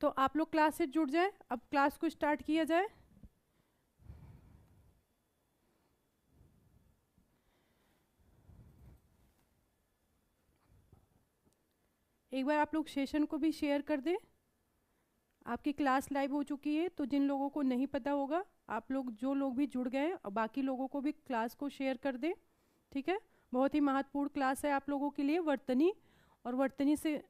तो आप लोग क्लास से जुड़ जाए, अब क्लास को स्टार्ट किया जाए। एक बार आप लोग सेशन को भी शेयर कर दें। आपकी क्लास लाइव हो चुकी है, तो जिन लोगों को नहीं पता होगा, आप लोग जो लोग भी जुड़ गए और बाकी लोगों को भी क्लास को शेयर कर दें। ठीक है, बहुत ही महत्वपूर्ण क्लास है आप लोगों के लिए वर्तनी। और वर्तनी से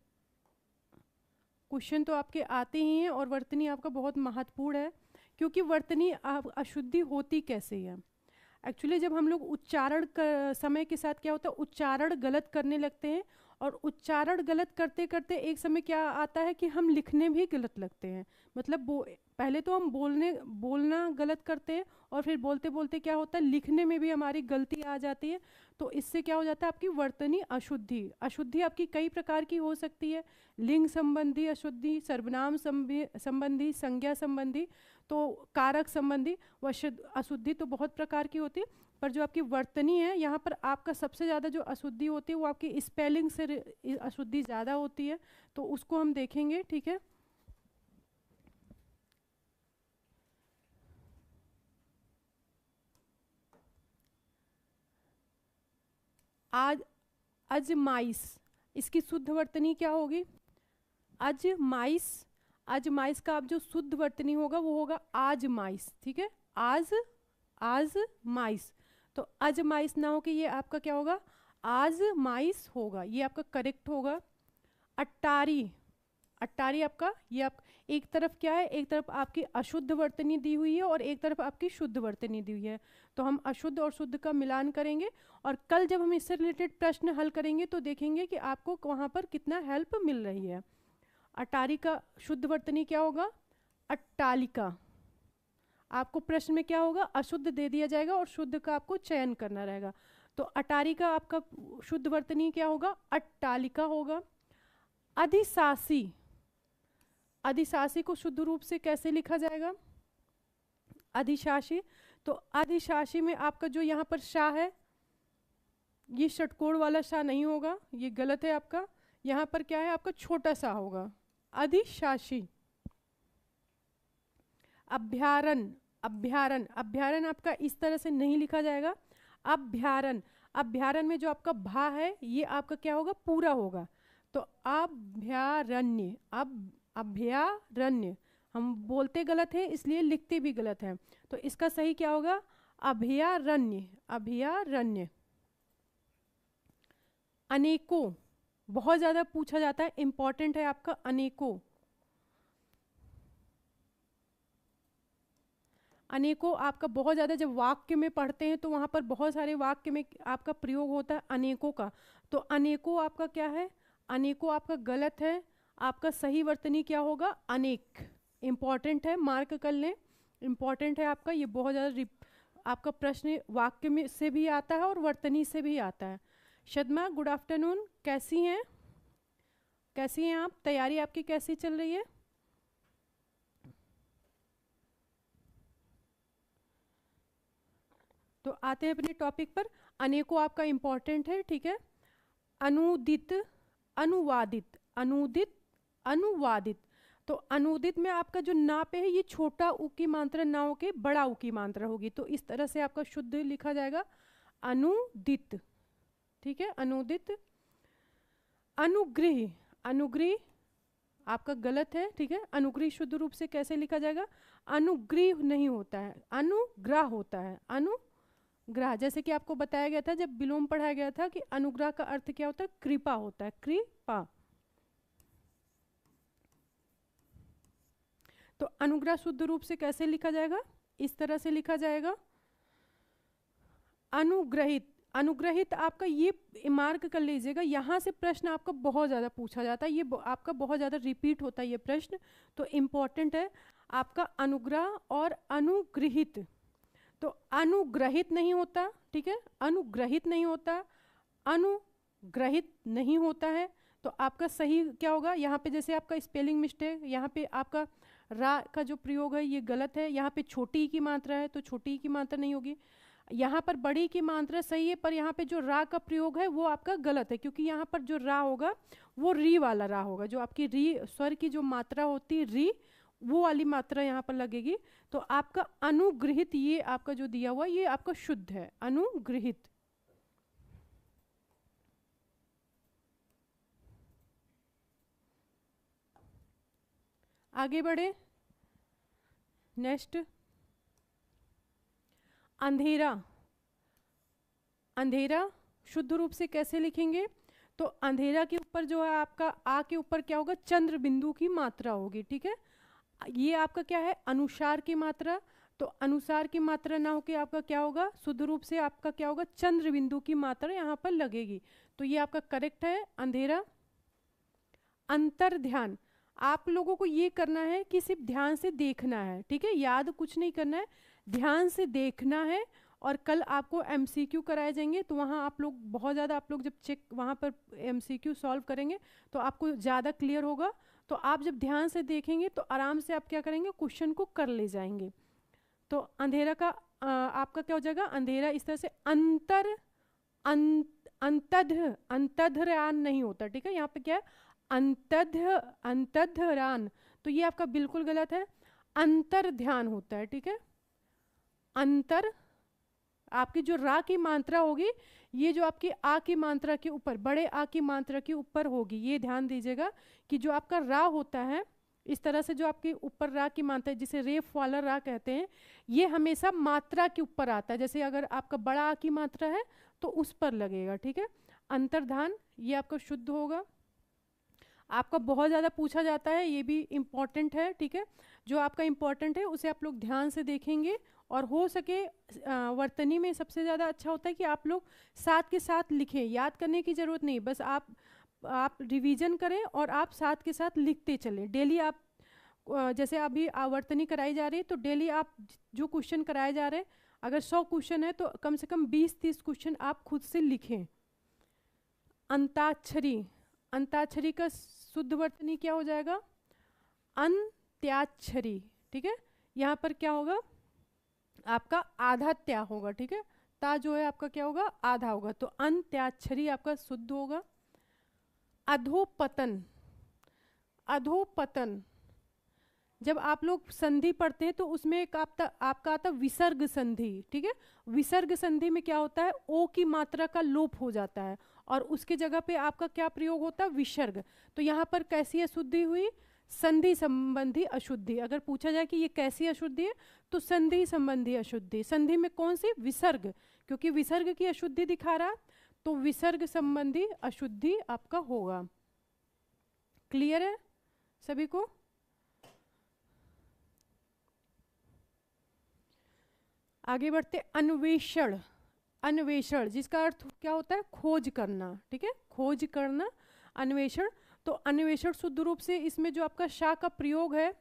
क्वेश्चन तो आपके आते ही हैं, और वर्तनी आपका बहुत महत्वपूर्ण है, क्योंकि वर्तनी अशुद्धि होती कैसे है। एक्चुअली जब हम लोग उच्चारण समय के साथ क्या होता है, उच्चारण गलत करने लगते हैं, और उच्चारण गलत करते करते एक समय क्या आता है कि हम लिखने भी गलत लगते हैं। मतलब पहले तो हम बोलना गलत करते हैं, और फिर बोलते बोलते क्या होता है, लिखने में भी हमारी गलती आ जाती है। तो इससे क्या हो जाता है, आपकी वर्तनी अशुद्धि। अशुद्धि आपकी कई प्रकार की हो सकती है, लिंग संबंधी अशुद्धि, सर्वनाम संबंधी, संज्ञा संबंधी, तो कारक संबंधी अशुद्धि तो बहुत प्रकार की होती है। पर जो आपकी वर्तनी है, यहाँ पर आपका सबसे ज़्यादा जो अशुद्धि होती है वो आपकी स्पेलिंग से अशुद्धि ज़्यादा होती है, तो उसको हम देखेंगे। ठीक है, आज अजमाइश, इसकी शुद्ध वर्तनी क्या होगी, अजमाइश। अजमाइश का आप जो शुद्ध वर्तनी होगा वो होगा आजमाइश। ठीक है, आजमाइश। तो अजमाइश ना हो कि ये आपका क्या होगा, आजमाइश होगा, ये आपका करेक्ट होगा। अट्टारी, अट्टारी आपका, ये आप एक तरफ क्या है, एक तरफ आपकी अशुद्ध वर्तनी दी हुई है और एक तरफ आपकी शुद्ध वर्तनी दी हुई है, तो हम अशुद्ध और शुद्ध का मिलान करेंगे। और कल जब हम इससे रिलेटेड प्रश्न हल करेंगे तो देखेंगे कि आपको वहाँ पर कितना हेल्प मिल रही है। अटारी का शुद्ध वर्तनी क्या होगा, अट्टालिका। आपको प्रश्न में क्या होगा, अशुद्ध दे दिया जाएगा और शुद्ध का आपको चयन करना रहेगा। तो अटारी का आपका शुद्ध वर्तनी क्या होगा, अट्टालिका होगा। अधिशासी, अधिशासी को शुद्ध रूप से कैसे लिखा जाएगा, अधिशासी। तो अधिशासी में आपका जो यहाँ पर शाह है, ये षटकोण वाला शाह नहीं होगा, ये गलत है आपका। यहाँ पर क्या है, आपका छोटा सा होगा, अधिशासी। अभ्यारण, अभ्यारण, अभ्यारण आपका इस तरह से नहीं लिखा जाएगा, अभ्यारण। अभ्यारण में जो आपका भा है ये आपका क्या होगा, पूरा होगा, तो अभ्यारण्य। अब अभ्यारण्य हम बोलते गलत है इसलिए लिखते भी गलत है, तो इसका सही क्या होगा, अभयारण्य, अभयारण्य। अनेकों, बहुत ज्यादा पूछा जाता है, इंपॉर्टेंट है आपका अनेकों। अनेकों आपका बहुत ज़्यादा जब वाक्य में पढ़ते हैं तो वहाँ पर बहुत सारे वाक्य में आपका प्रयोग होता है अनेकों का, तो अनेकों आपका क्या है, अनेकों आपका गलत है। आपका सही वर्तनी क्या होगा, अनेक। इम्पॉर्टेंट है, मार्क कर लें, इम्पॉर्टेंट है आपका, ये बहुत ज़्यादा आपका प्रश्न वाक्य में से भी आता है और वर्तनी से भी आता है। शदमा, गुड आफ्टरनून, कैसी हैं, कैसी हैं आप, तैयारी आपकी कैसी चल रही है। तो आते हैं अपने टॉपिक पर। अनेकों आपका इंपॉर्टेंट है, ठीक है। अनुदित, अनुवादित, अनुदित, अनुवादित। तो अनुदित में आपका जो ना पे है ये छोटा उ की मात्रा ना हो के बड़ा उ की मात्रा होगी, तो इस तरह से आपका शुद्ध लिखा जाएगा अनुदित। ठीक है, अनुदित। अनुग्रह, अनुग्रह आपका गलत है, ठीक है। अनुग्रह शुद्ध रूप से कैसे लिखा जाएगा, अनुग्रह नहीं होता है, अनुग्रह होता है, अनुग्रह। जैसे कि आपको बताया गया था जब विलोम पढ़ाया गया था कि अनुग्रह का अर्थ क्या होता है, कृपा होता है, कृपा। तो अनुग्रह शुद्ध रूप से कैसे लिखा जाएगा, इस तरह से लिखा जाएगा अनुग्रहित। अनुग्रहित आपका ये मार्क कर लीजिएगा, यहाँ से प्रश्न आपका बहुत ज़्यादा पूछा जाता है, ये आपका बहुत ज़्यादा रिपीट होता है ये प्रश्न, तो इम्पॉर्टेंट है आपका अनुग्रह और अनुग्रहित। तो अनुग्रहित नहीं होता, ठीक है, अनुग्रहित नहीं होता, अनुग्रहित नहीं होता है। तो आपका सही क्या होगा, यहाँ पे जैसे आपका स्पेलिंग मिस्टेक, यहाँ पे आपका रा का जो प्रयोग है ये गलत है, यहाँ पे छोटी की मात्रा है तो छोटी की मात्रा नहीं होगी। यहाँ पर बड़ी की मात्रा सही है, पर यहाँ पे जो रा का प्रयोग है वो आपका गलत है, क्योंकि यहाँ पर जो रा होगा वो री वाला रा होगा। जो आपकी री स्वर की जो मात्रा होती है री, वो वाली मात्रा यहाँ पर लगेगी। तो आपका अनुगृहित, ये आपका जो दिया हुआ ये आपका शुद्ध है, अनुगृहित। आगे बढ़े, नेक्स्ट अंधेरा। अंधेरा शुद्ध रूप से कैसे लिखेंगे? तो अंधेरा के ऊपर जो है आपका आ के ऊपर क्या होगा, चंद्र बिंदु की मात्रा होगी, ठीक है। ये आपका क्या है, अनुसार की मात्रा। तो अनुसार की मात्रा ना होके आपका क्या होगा, शुद्ध रूप से आपका क्या होगा, चंद्र बिंदु की मात्रा यहाँ पर लगेगी। तो ये आपका करेक्ट है, अंधेरा। अंतर ध्यान, आप लोगों को ये करना है कि सिर्फ ध्यान से देखना है, ठीक है, याद कुछ नहीं करना है, ध्यान से देखना है। और कल आपको एमसीक्यू कराए जाएंगे, तो वहाँ आप लोग बहुत ज़्यादा, आप लोग जब चेक वहाँ पर एमसीक्यू सॉल्व करेंगे तो आपको ज़्यादा क्लियर होगा। तो आप जब ध्यान से देखेंगे तो आराम से आप क्या करेंगे, क्वेश्चन को कर ले जाएंगे। तो अंधेरा का आपका क्या हो जाएगा, अंधेरा इस तरह से अंतर अंतध, अंतधरान नहीं होता, ठीक है, यहाँ पे क्या है, अंतधरान, तो ये आपका बिल्कुल गलत है, अंतर ध्यान होता है, ठीक है। अंतर, आपकी जो रा की मात्रा होगी ये जो आपकी आ की मात्रा के ऊपर, बड़े आ की मात्रा के ऊपर होगी। ये ध्यान दीजिएगा कि जो आपका रा होता है इस तरह से, जो आपकी ऊपर रा की मात्रा है जिसे रेफ वाला रा कहते हैं, ये हमेशा मात्रा के ऊपर आता है। जैसे अगर आपका बड़ा आ की मात्रा है तो उस पर लगेगा, ठीक है। अंतर्धान ये आपका शुद्ध होगा। आपका बहुत ज़्यादा पूछा जाता है, ये भी इम्पॉर्टेंट है, ठीक है। जो आपका इम्पॉर्टेंट है उसे आप लोग ध्यान से देखेंगे, और हो सके वर्तनी में सबसे ज़्यादा अच्छा होता है कि आप लोग साथ के साथ लिखें, याद करने की ज़रूरत नहीं, बस आप रिवीजन करें और आप साथ के साथ लिखते चलें। डेली आप जैसे अभी आवर्तनी कराई जा रही है तो डेली आप जो क्वेश्चन कराए जा रहे हैं, अगर 100 क्वेश्चन है तो कम से कम 20-30 क्वेश्चन आप खुद से लिखें। अंताक्षरी, अंताक्षरी का शुद्ध वर्तनी क्या हो जाएगा, अंत्याक्षरी, ठीक है। यहाँ पर क्या होगा, आपका आधा त्या होगा, ठीक है, ता जो है आपका क्या होगा, आधा होगा, तो अंत्याक्षरी आपका शुद्ध होगा। अधोपतन, अधोपतन, जब आप लोग संधि पढ़ते हैं तो उसमें एक आपका आता विसर्ग संधि, ठीक है। विसर्ग संधि में क्या होता है, ओ की मात्रा का लोप हो जाता है और उसके जगह पे आपका क्या प्रयोग होता है, विसर्ग। तो यहाँ पर कैसी अशुद्धि हुई, संधि संबंधी अशुद्धि। अगर पूछा जाए कि ये कैसी अशुद्धि है, तो संधि संबंधी अशुद्धि। संधि में कौन सी, विसर्ग, क्योंकि विसर्ग की अशुद्धि दिखा रहा, तो विसर्ग संबंधी अशुद्धि आपका होगा। क्लियर है सभी को? आगे बढ़ते, अन्वेषण। अन्वेषण जिसका अर्थ क्या होता है, खोज करना, ठीक है, खोज करना, अन्वेषण। तो अन्वेषण शुद्ध रूप से इसमें जो आपका शा का प्रयोग है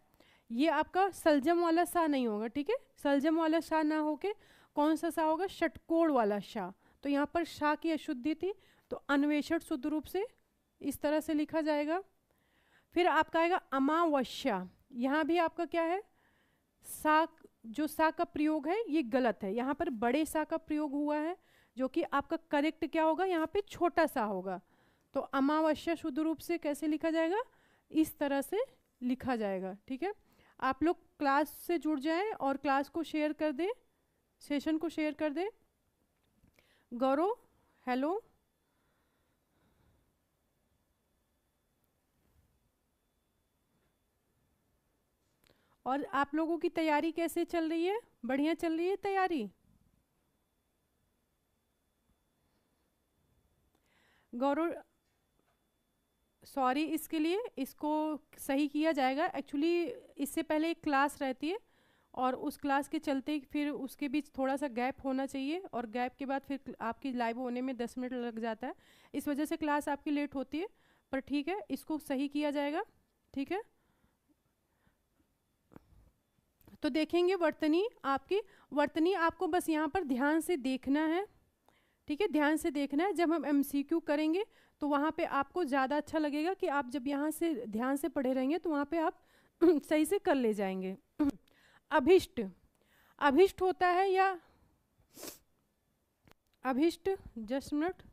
ये आपका सलजम वाला सा नहीं होगा, ठीक है। सलजम वाला शा ना होके कौन सा सा होगा, षटकोण वाला शा। तो यहाँ पर शा की अशुद्धि थी, तो अन्वेषण शुद्ध रूप से इस तरह से लिखा जाएगा। फिर आपका आएगा अमावस्या। यहाँ भी आपका क्या है, सा, जो सा का प्रयोग है ये गलत है, यहाँ पर बड़े सा का प्रयोग हुआ है, जो कि आपका करेक्ट क्या होगा, यहाँ पे छोटा सा होगा। तो अमावस्या शुद्ध रूप से कैसे लिखा जाएगा, इस तरह से लिखा जाएगा, ठीक है। आप लोग क्लास से जुड़ जाएं और क्लास को शेयर कर दें, सेशन को शेयर कर दें। गौरव हेलो, और आप लोगों की तैयारी कैसे चल रही है, बढ़िया चल रही है तैयारी? गौरव सॉरी इसके लिए, इसको सही किया जाएगा। एक्चुअली इससे पहले एक क्लास रहती है और उस क्लास के चलते फिर उसके बीच थोड़ा सा गैप होना चाहिए, और गैप के बाद फिर आपकी लाइव होने में 10 मिनट लग जाता है, इस वजह से क्लास आपकी लेट होती है। पर ठीक है, इसको सही किया जाएगा, ठीक है। तो देखेंगे वर्तनी, आपकी वर्तनी आपको बस यहाँ पर ध्यान से देखना है, ठीक है, ध्यान से देखना है। जब हम एमसीक्यू करेंगे तो वहाँ पे आपको ज़्यादा अच्छा लगेगा कि आप जब यहाँ से ध्यान से पढ़े रहेंगे तो वहाँ पे आप सही से कर ले जाएंगे। अभिष्ट, अभिष्ट होता है या अभिष्ट, just minute.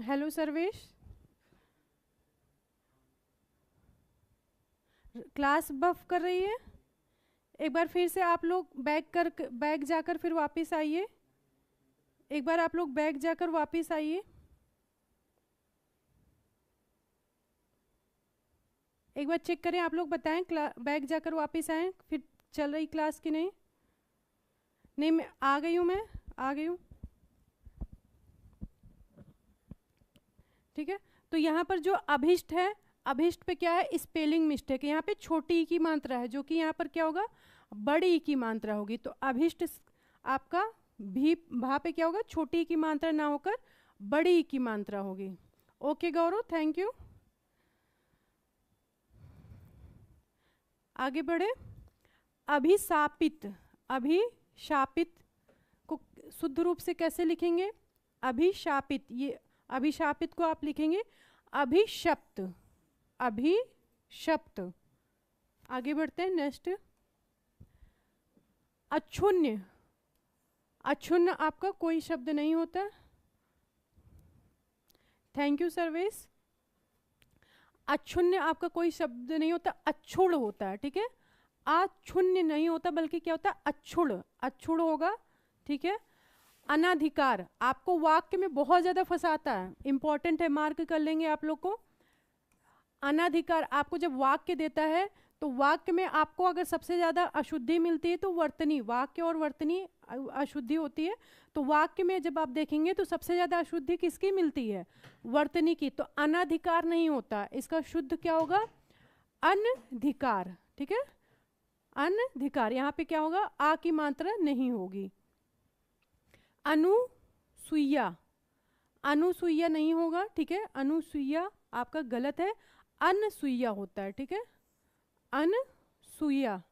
Hello Sarvesh, class बफ कर रही है। एक बार फिर से आप लोग बैग जाकर फिर वापस आइए। एक बार आप लोग बैग जाकर वापस आइए। एक बार चेक करें, आप लोग बताएं बैग जाकर वापस आए फिर चल रही क्लास की नहीं। नहीं, मैं आ गई हूँ, मैं आ गई हूँ। ठीक है, तो यहाँ पर जो अभिष्ट है, अभिष्ट पे क्या है, स्पेलिंग मिस्टेक है। यहाँ पे छोटी ई की मात्रा है, जो कि यहाँ पर क्या होगा, बड़ी ई की मात्रा होगी। तो अभिष्ट आपका भी भा पे क्या होगा, छोटी ई की मात्रा ना होकर बड़ी ई की मात्रा होगी। Okay Gaurav, thank you. आगे बढ़े। अभिशापित, अभिशापित को शुद्ध रूप से कैसे लिखेंगे, अभिशापित। ये अभिशापित को आप लिखेंगे अभिशप्त, अभिशप्त। आगे बढ़ते हैं, नेक्स्ट। अच्छुन्य, अच्छुन्य आपका कोई शब्द नहीं होता। Thank you Sarvesh. अच्छुन्य आपका कोई शब्द नहीं होता, अच्छुड़ होता है। ठीक है, अच्छुन्य नहीं होता, बल्कि क्या होता है, अच्छुड़, अच्छुड़ होगा। ठीक है। अनाधिकार आपको वाक्य में बहुत ज्यादा फंसाता है, इंपॉर्टेंट है, मार्क कर लेंगे आप लोग को। अनाधिकार आपको जब वाक्य देता है तो वाक्य में आपको अगर सबसे ज्यादा अशुद्धि मिलती है तो वर्तनी, वाक्य और वर्तनी अशुद्धि होती है। तो वाक्य में जब आप देखेंगे तो सबसे ज्यादा अशुद्धि किसकी मिलती है, वर्तनी की। तो अनाधिकार नहीं होता, इसका शुद्ध क्या होगा, अनधिकार। ठीक है, अनधिकार। यहाँ पे क्या होगा, आ की मात्रा नहीं होगी। अनुसुईया, अनुसुईया नहीं होगा। ठीक है, अनुसुईया आपका गलत है, अनसुईया होता है। ठीक है, अनसुईया।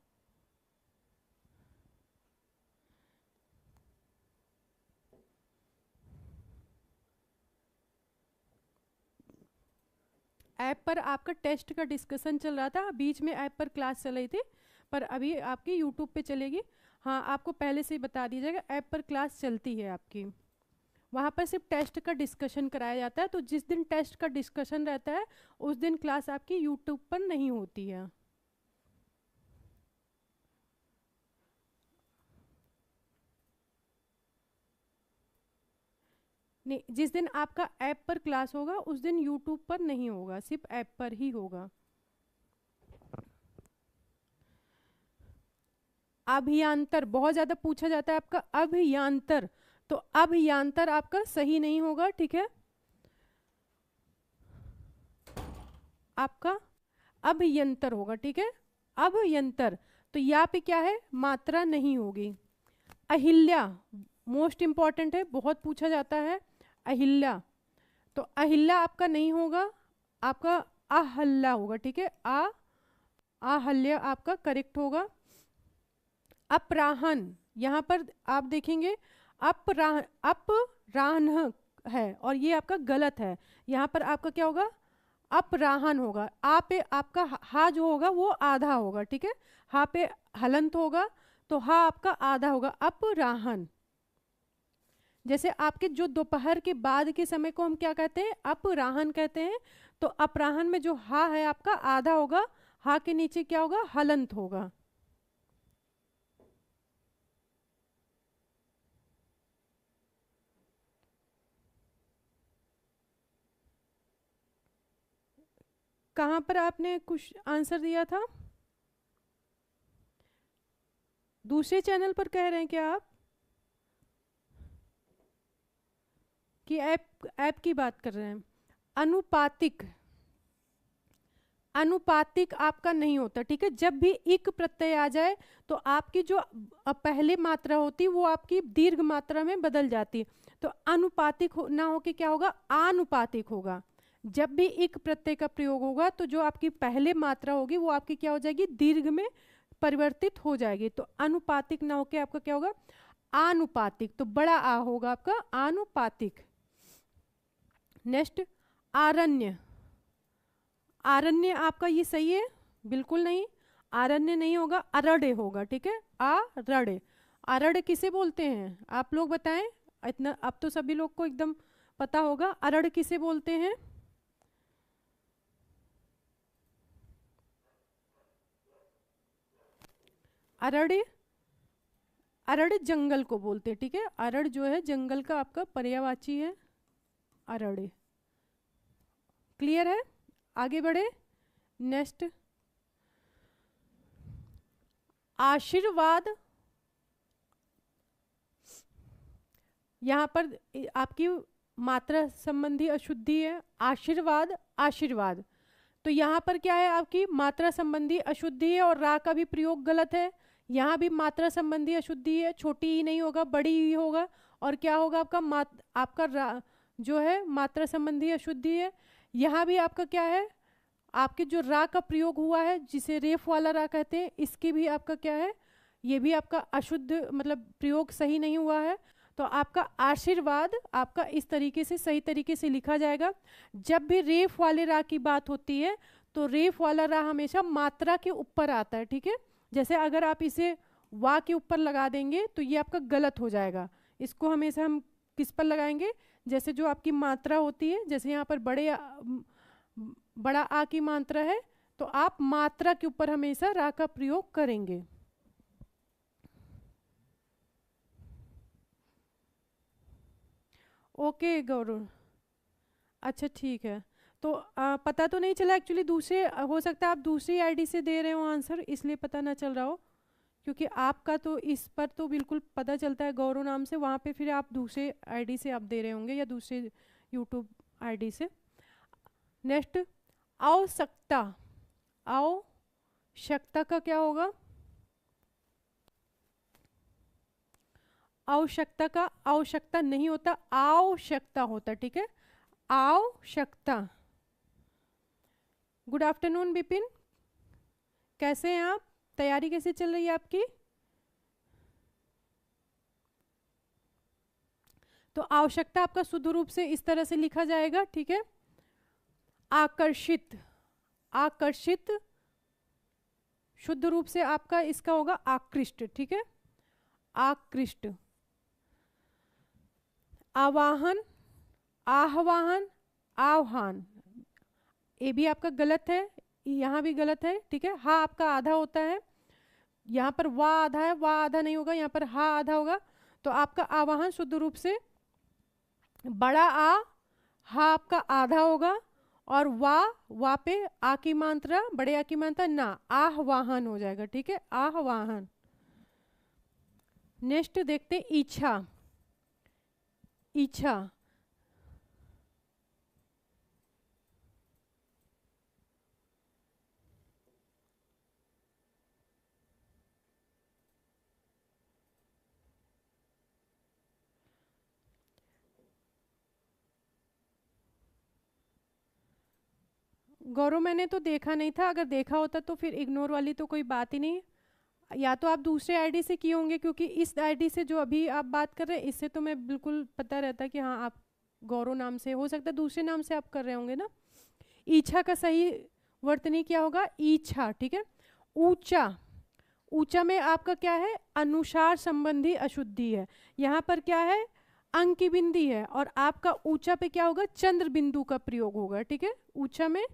ऐप पर आपका टेस्ट का डिस्कशन चल रहा था, बीच में ऐप पर क्लास चल रही थी, पर अभी आपकी यूट्यूब पे चलेगी। हाँ, आपको पहले से ही बता दिया जाएगा, ऐप पर क्लास चलती है आपकी। वहाँ पर सिर्फ टेस्ट का डिस्कशन कराया जाता है। तो जिस दिन टेस्ट का डिस्कशन रहता है उस दिन क्लास आपकी यूट्यूब पर नहीं होती है। नहीं, जिस दिन आपका ऐप पर क्लास होगा उस दिन यूट्यूब पर नहीं होगा, सिर्फ ऐप पर ही होगा। अभियांतर बहुत ज्यादा पूछा जाता है आपका, अभियांतर। तो अभियांतर आपका सही नहीं होगा। ठीक है, आपका अभियंतर होगा। ठीक है, अभियंतर। तो यहाँ पे क्या है, मात्रा नहीं होगी। अहिल्या मोस्ट इंपॉर्टेंट है, बहुत पूछा जाता है, अहिल्या। तो अहिल्या आपका नहीं होगा, आपका अहल्या होगा। ठीक है, आहल्य आपका करेक्ट होगा। अपराहन, यहाँ पर आप देखेंगे अपराह्न है और ये आपका गलत है। यहाँ पर आपका क्या होगा, अपराहन होगा। आ पे आपका हा जो होगा वो आधा होगा। ठीक है, हा पे हलंत होगा तो हा आपका आधा होगा, अपराहन। जैसे आपके जो दोपहर के बाद के समय को हम क्या कहते हैं, अपराहन कहते हैं। तो अपराहन में जो हा है आपका आधा होगा, हा के नीचे क्या होगा, हलंत होगा। कहाँ पर आपने कुछ आंसर दिया था? दूसरे चैनल पर कह रहे हैं क्या आप, कि ऐप की बात कर रहे हैं? अनुपातिक, अनुपातिक आपका नहीं होता, ठीक है। जब भी इक प्रत्यय आ जाए तो आपकी जो पहले मात्रा होती वो आपकी दीर्घ मात्रा में बदल जाती, तो अनुपातिक ना होके क्या होगा, आनुपातिक होगा। जब भी इक प्रत्यय का प्रयोग होगा तो जो आपकी पहले मात्रा होगी वो आपकी क्या हो जाएगी, दीर्घ में परिवर्तित हो जाएगी। तो अनुपातिक ना होके आपका क्या होगा, आनुपातिक। तो बड़ा आ होगा आपका आनुपातिक। नेक्स्ट, आरण्य। आरण्य आपका ये सही है? बिल्कुल नहीं, आरण्य नहीं होगा, अरण्य होगा, ठीक है। अरण्य, अरण्य किसे बोलते हैं आप लोग बताएं? इतना अब तो सभी लोग को एकदम पता होगा, अरण्य किसे बोलते हैं? अरण्य, अरण्य जंगल को बोलते हैं, ठीक है। अरण्य जो है जंगल का आपका पर्यायवाची है, अरण्य। क्लियर है? आगे बढ़े। नेक्स्ट, आशीर्वाद। यहां पर आपकी मात्रा संबंधी अशुद्धि है, आशीर्वाद, आशीर्वाद। तो यहाँ पर क्या है, आपकी मात्रा संबंधी अशुद्धि है और रा का भी प्रयोग गलत है। यहाँ भी मात्रा संबंधी अशुद्धि है, छोटी ही नहीं होगा, बड़ी ही होगा। और क्या होगा आपका आपका रा जो है मात्रा संबंधी अशुद्धि है। यहाँ भी आपका क्या है, आपके जो रा का प्रयोग हुआ है जिसे रेफ वाला रा कहते हैं, इसकी भी आपका क्या है, ये भी आपका अशुद्ध मतलब प्रयोग सही नहीं हुआ है। तो आपका आशीर्वाद आपका इस तरीके से सही तरीके से लिखा जाएगा। जब भी रेफ वाले रा की बात होती है तो रेफ वाला रा हमेशा मात्रा के ऊपर आता है, ठीक है। जैसे अगर आप इसे वा के ऊपर लगा देंगे तो ये आपका गलत हो जाएगा। इसको हमेशा हम किस पर लगाएंगे, जैसे जो आपकी मात्रा होती है, जैसे यहाँ पर बड़ा आ की मात्रा है तो आप मात्रा के ऊपर हमेशा रा का प्रयोग करेंगे। ओके गौरव, अच्छा ठीक है। तो पता तो नहीं चला एक्चुअली, दूसरे हो सकता है आप दूसरी आईडी से दे रहे हो आंसर, इसलिए पता ना चल रहा हो। क्योंकि आपका तो इस पर तो बिल्कुल पता चलता है गौरव नाम से, वहाँ पे फिर आप दूसरे आईडी से आप दे रहे होंगे या दूसरे यूट्यूब आईडी से। नेक्स्ट, आवश्यकता। आवश्यकता का क्या होगा, आवश्यकता का आवश्यकता नहीं होता, आवश्यकता होता, ठीक है। आवश्यकता। गुड आफ्टरनून विपिन, कैसे हैं आप? तैयारी कैसे चल रही है आपकी? तो आवश्यकता आपका शुद्ध रूप से इस तरह से लिखा जाएगा, ठीक है। आकर्षित, आकर्षित शुद्ध रूप से आपका इसका होगा आकृष्ट, ठीक है। आकृष्ट। आवाहन, आह्वान, आह्वान, ये भी आपका गलत है, यहाँ भी गलत है, ठीक है। हा आपका आधा होता है, यहाँ पर वा आधा है, वा आधा नहीं होगा, यहाँ पर हा आधा होगा। तो आपका आवाहन शुद्ध रूप से बड़ा आ, हा आपका आधा होगा, और वा पे आ की मात्रा, बड़े आ की मात्रा ना, आह्वाहन हो जाएगा, ठीक है। आह्वाहन। नेक्स्ट देखते इच्छा। इच्छा, गौरव मैंने तो देखा नहीं था, अगर देखा होता तो फिर इग्नोर वाली तो कोई बात ही नहीं। या तो आप दूसरे आईडी से किए होंगे, क्योंकि इस आईडी से जो अभी आप बात कर रहे हैं इससे तो मैं बिल्कुल पता रहता कि हाँ आप गौरव नाम से, हो सकता है दूसरे नाम से आप कर रहे होंगे ना। इच्छा का सही वर्तनी क्या होगा, इच्छा, ठीक है। ऊंचा, ऊंचा में आपका क्या है, अनुसार संबंधी अशुद्धि है। यहाँ पर क्या है, अंक की बिंदी है, और आपका ऊंचा पे क्या होगा, चंद्र बिंदु का प्रयोग होगा, ठीक है। ऊंचा में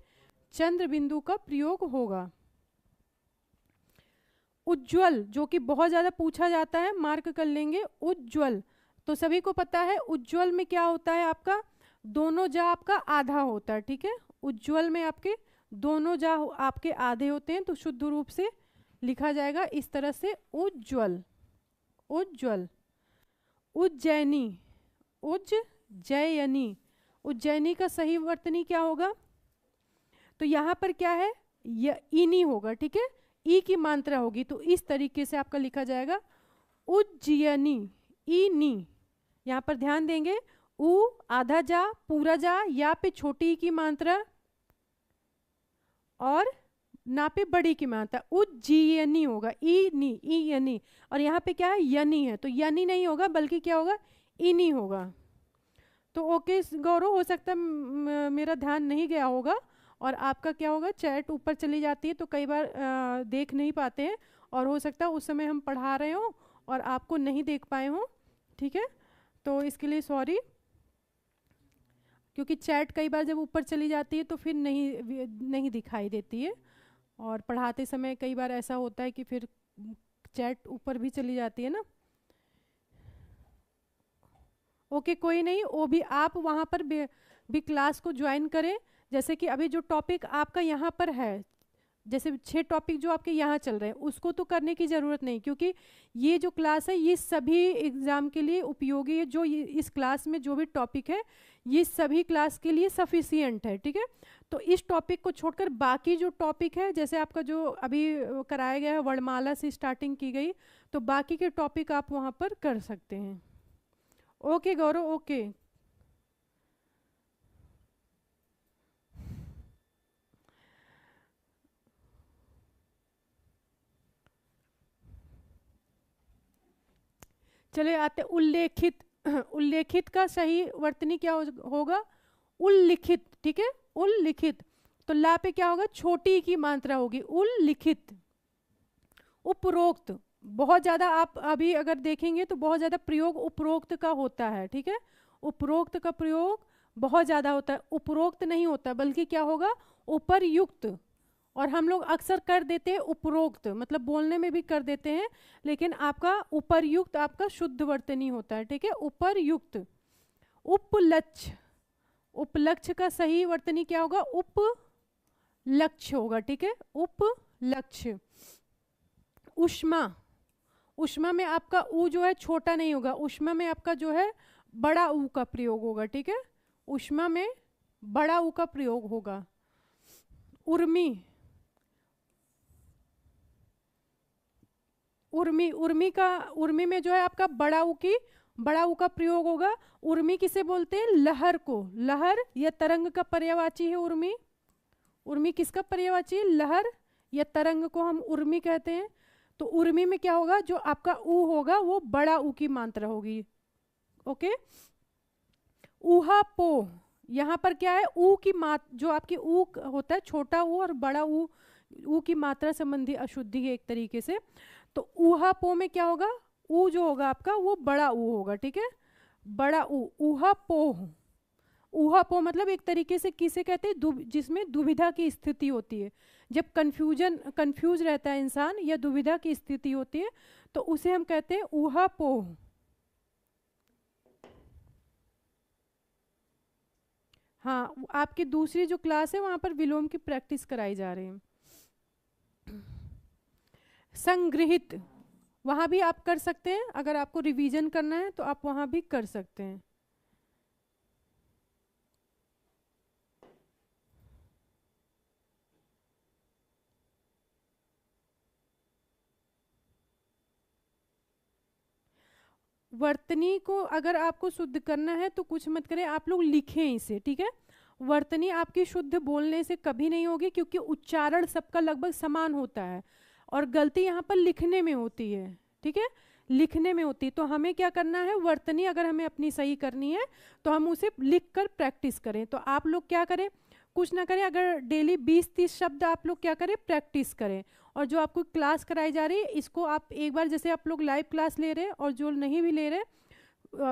चंद्र बिंदु का प्रयोग होगा। उज्ज्वल, जो कि बहुत ज़्यादा पूछा जाता है, मार्क कर लेंगे उज्ज्वल। तो सभी को पता है उज्ज्वल में क्या होता है आपका, दोनों जा आपका आधा होता है, ठीक है। उज्ज्वल में आपके दोनों जा आपके आधे होते हैं, तो शुद्ध रूप से लिखा जाएगा इस तरह से उज्ज्वल, उज्ज्वल। उज्जैनी, उज्जैनी, उज्जैनी का सही वर्तनी क्या होगा, तो यहाँ पर क्या है, ईनी होगा, ठीक है, ई की मात्रा होगी, तो इस तरीके से आपका लिखा जाएगा उज्जैनी, ईनी। यहाँ पर ध्यान देंगे, उ आधा जा, पूरा जा, या पे छोटी ई की मात्रा और ना पे बड़ी की मात्रा, उज्जैनी होगा, ई नी, ई यनी। और यहाँ पे क्या है, यनी है, तो यनी नहीं होगा बल्कि क्या होगा, इनी होगा। तो ओके गौरव, हो सकता है मेरा ध्यान नहीं गया होगा और आपका क्या होगा, चैट ऊपर चली जाती है तो कई बार देख नहीं पाते हैं, और हो सकता है उस समय हम पढ़ा रहे हों और आपको नहीं देख पाए हों, ठीक है। तो इसके लिए सॉरी, क्योंकि चैट कई बार जब ऊपर चली जाती है तो फिर नहीं दिखाई देती है, और पढ़ाते समय कई बार ऐसा होता है कि फिर चैट ऊपर भी चली जाती है ना। ओके कोई नहीं, वो भी आप वहाँ पर भी क्लास को ज्वाइन करें। जैसे कि अभी जो टॉपिक आपका यहाँ पर है, जैसे 6 टॉपिक जो आपके यहाँ चल रहे हैं, उसको तो करने की ज़रूरत नहीं, क्योंकि ये जो क्लास है ये सभी एग्ज़ाम के लिए उपयोगी है। जो इस क्लास में जो भी टॉपिक है ये सभी क्लास के लिए सफिशियंट है, ठीक है। तो इस टॉपिक को छोड़कर बाकी जो टॉपिक है, जैसे आपका जो अभी कराया गया है वर्णमाला से स्टार्टिंग की गई, तो बाकी के टॉपिक आप वहाँ पर कर सकते हैं। ओके गौरव, ओके। चले आते उल्लेखित। उल्लेखित का सही वर्तनी क्या होगा, उल्लिखित, ठीक है, उल्लिखित। तो ला पे क्या होगा, छोटी की मात्रा होगी, उल्लिखित। उपरोक्त, बहुत ज़्यादा आप अभी अगर देखेंगे तो बहुत ज़्यादा प्रयोग उपरोक्त का होता है, ठीक है। उपरोक्त का प्रयोग बहुत ज़्यादा होता है, उपरोक्त नहीं होता बल्कि क्या होगा, उपरयुक्त। और हम लोग अक्सर कर देते हैं उपरोक्त, मतलब बोलने में भी कर देते हैं, लेकिन आपका उपरयुक्त आपका शुद्ध वर्तनी होता है, ठीक है, उपरयुक्त। उपलक्ष्य, उपलक्ष्य का सही वर्तनी क्या होगा, उपलक्ष्य होगा, ठीक है, उपलक्ष्य। उष्मा, उष्मा में आपका ऊ जो है छोटा नहीं होगा, उष्मा में आपका जो है बड़ा ऊ का प्रयोग होगा, ठीक है, उष्मा में बड़ा ऊ का प्रयोग होगा। उर्मी, उर्मी, उर्मी का, उर्मी में जो है आपका बड़ा ऊ का प्रयोग होगा। उर्मी किसे बोलते हैं, लहर को, लहर या तरंग का पर्यायवाची है उर्मी। उर्मी किसका पर्यायवाची है, लहर या तरंग को हम उर्मी कहते हैं। तो उर्मी में क्या होगा, जो आपका ऊ होगा वो बड़ा ऊ की मात्रा होगी, ओके। ऊहापोह, यहाँ पर क्या है, ऊ की जो आपकी ऊ होता है, छोटा ऊ और बड़ा ऊ की मात्रा संबंधी अशुद्धि है एक तरीके से। तो ऊहापोह में क्या होगा, ऊ जो होगा आपका वो बड़ा ऊ होगा, ठीक है, बड़ा ऊ। ऊहापोह, ऊहापोह मतलब एक तरीके से किसे कहते हैं, जिसमें दुविधा की स्थिति होती है, जब कंफ्यूज रहता है इंसान या दुविधा की स्थिति होती है तो उसे हम कहते हैं ऊहापोह। हाँ, आपकी दूसरी जो क्लास है वहां पर विलोम की प्रैक्टिस कराई जा रही है। संग्रहित, वहां भी आप कर सकते हैं, अगर आपको रिवीजन करना है तो आप वहां भी कर सकते हैं। वर्तनी को अगर आपको शुद्ध करना है तो कुछ मत करें, आप लोग लिखें इसे, ठीक है। वर्तनी आपकी शुद्ध बोलने से कभी नहीं होगी, क्योंकि उच्चारण सबका लगभग समान होता है और गलती यहाँ पर लिखने में होती है, ठीक है, लिखने में होती है। तो हमें क्या करना है, वर्तनी अगर हमें अपनी सही करनी है तो हम उसे लिख कर प्रैक्टिस करें। तो आप लोग क्या करें, कुछ ना करें, अगर डेली 20-30 शब्द आप लोग क्या करें, प्रैक्टिस करें। और जो आपको क्लास कराई जा रही है इसको आप एक बार, जैसे आप लोग लाइव क्लास ले रहे हैं और जो नहीं भी ले रहे,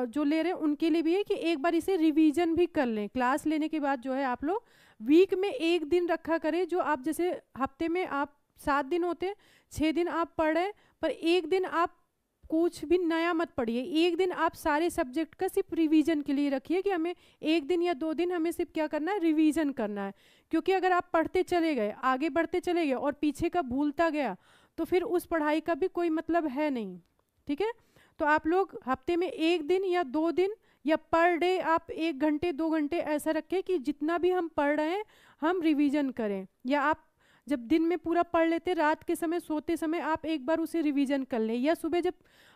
जो ले रहे हैं उनके लिए भी है कि एक बार इसे रिवीजन भी कर लें। क्लास लेने के बाद जो है आप लोग वीक में एक दिन रखा करें, जो आप जैसे हफ्ते में आप 7 दिन होते हैं, 6 दिन आप पढ़ रहे हैं, पर एक दिन आप कुछ भी नया मत पढ़िए। एक दिन आप सारे सब्जेक्ट का सिर्फ रिवीजन के लिए रखिए कि हमें एक दिन या 2 दिन हमें सिर्फ क्या करना है, रिवीजन करना है। क्योंकि अगर आप पढ़ते चले गए, आगे बढ़ते चले गए और पीछे का भूलता गया, तो फिर उस पढ़ाई का भी कोई मतलब है नहीं। ठीक है, तो आप लोग हफ्ते में 1 दिन या 2 दिन या पर डे आप 1 घंटे 2 घंटे ऐसा रखें कि जितना भी हम पढ़ रहे हैं हम रिवीजन करें। या आप जब दिन में पूरा पढ़ लेते, रात के समय सोते समय आप एक बार उसे रिवीजन कर लें, या सुबह जब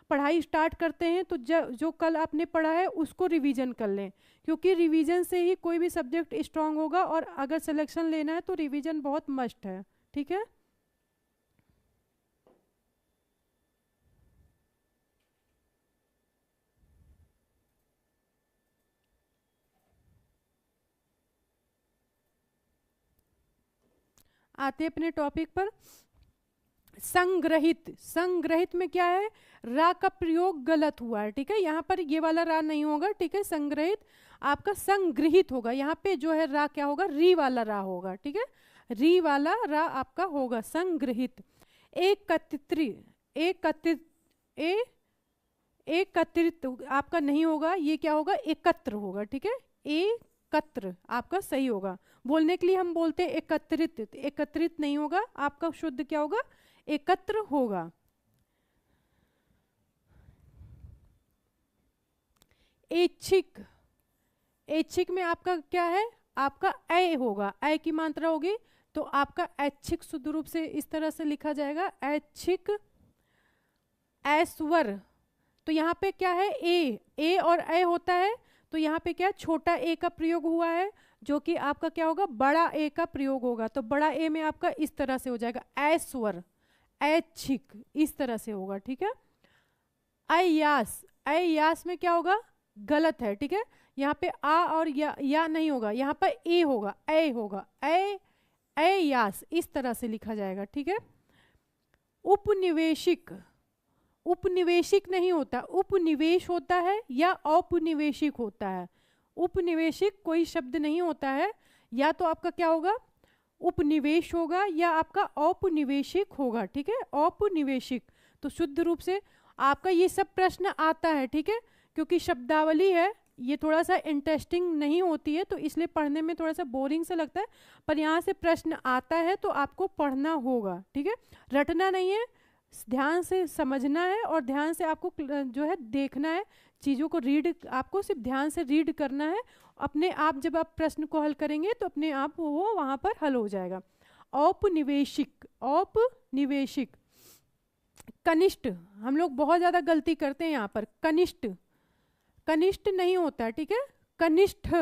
पढ़ाई स्टार्ट करते हैं तो जो कल आपने पढ़ा है उसको रिवीजन कर लें। क्योंकि रिवीजन से ही कोई भी सब्जेक्ट स्ट्रांग होगा, और अगर सिलेक्शन लेना है तो रिवीजन बहुत मस्ट है। ठीक है, आते अपने टॉपिक पर। संग्रहित, संग्रहित में क्या है, रा का प्रयोग गलत हुआ है। ठीक है, यहाँ पर ये वाला रा नहीं होगा। ठीक है, संग्रहित आपका संग्रहित होगा। यहाँ पे जो है रा क्या होगा, री वाला रा होगा। ठीक है, री वाला रा आपका होगा संग्रहित। एकत्रित, एकत्रित, एकत्रित आपका नहीं होगा, ये क्या होगा, एकत्र होगा। ठीक है, एकत्र आपका सही होगा। बोलने के लिए हम बोलते हैं एकत्रित, एकत्रित नहीं होगा, आपका शुद्ध क्या होगा, एकत्र होगा। ऐच्छिक, ऐच्छिक में आपका क्या है, आपका ऐ होगा, ऐ की मात्रा होगी तो आपका ऐच्छिक शुद्ध रूप से इस तरह से लिखा जाएगा, ऐच्छिक। ऐश्वर, तो यहाँ पे क्या है, ए और ऐ होता है, तो यहाँ पे क्या छोटा ए का प्रयोग हुआ है, जो कि आपका क्या होगा, बड़ा ए का प्रयोग होगा। तो बड़ा ए में आपका इस तरह से हो जाएगा, ऐश्वर, ऐच्छिक, इस तरह से होगा। ठीक है, अयास, अयास में क्या होगा, गलत है। ठीक है, यहाँ पे आ और या नहीं होगा, यहाँ पर ए होगा, ए होगा, ए अयास, इस तरह से लिखा जाएगा। ठीक है, उपनिवेशिक, उपनिवेशिक नहीं होता, उपनिवेश होता है या औपनिवेशिक होता है। उपनिवेशिक कोई शब्द नहीं होता है, या तो आपका क्या होगा, उपनिवेश होगा या आपका औपनिवेशिक होगा। ठीक है, औपनिवेशिक। तो शुद्ध रूप से आपका ये सब प्रश्न आता है। ठीक है, क्योंकि शब्दावली है, ये थोड़ा सा इंटरेस्टिंग नहीं होती है, तो इसलिए पढ़ने में थोड़ा सा बोरिंग सा लगता है, पर यहाँ से प्रश्न आता है तो आपको पढ़ना होगा। ठीक है, रटना नहीं है, ध्यान से समझना है और ध्यान से आपको जो है देखना है चीज़ों को, रीड आपको सिर्फ ध्यान से रीड करना है। अपने आप जब आप प्रश्न को हल करेंगे तो अपने आप वो वहाँ पर हल हो जाएगा। औपनिवेशिक, औपनिवेशिक। कनिष्ठ, हम लोग बहुत ज़्यादा गलती करते हैं यहाँ पर, कनिष्ठ, कनिष्ठ नहीं होता है। ठीक है, कनिष्ठ,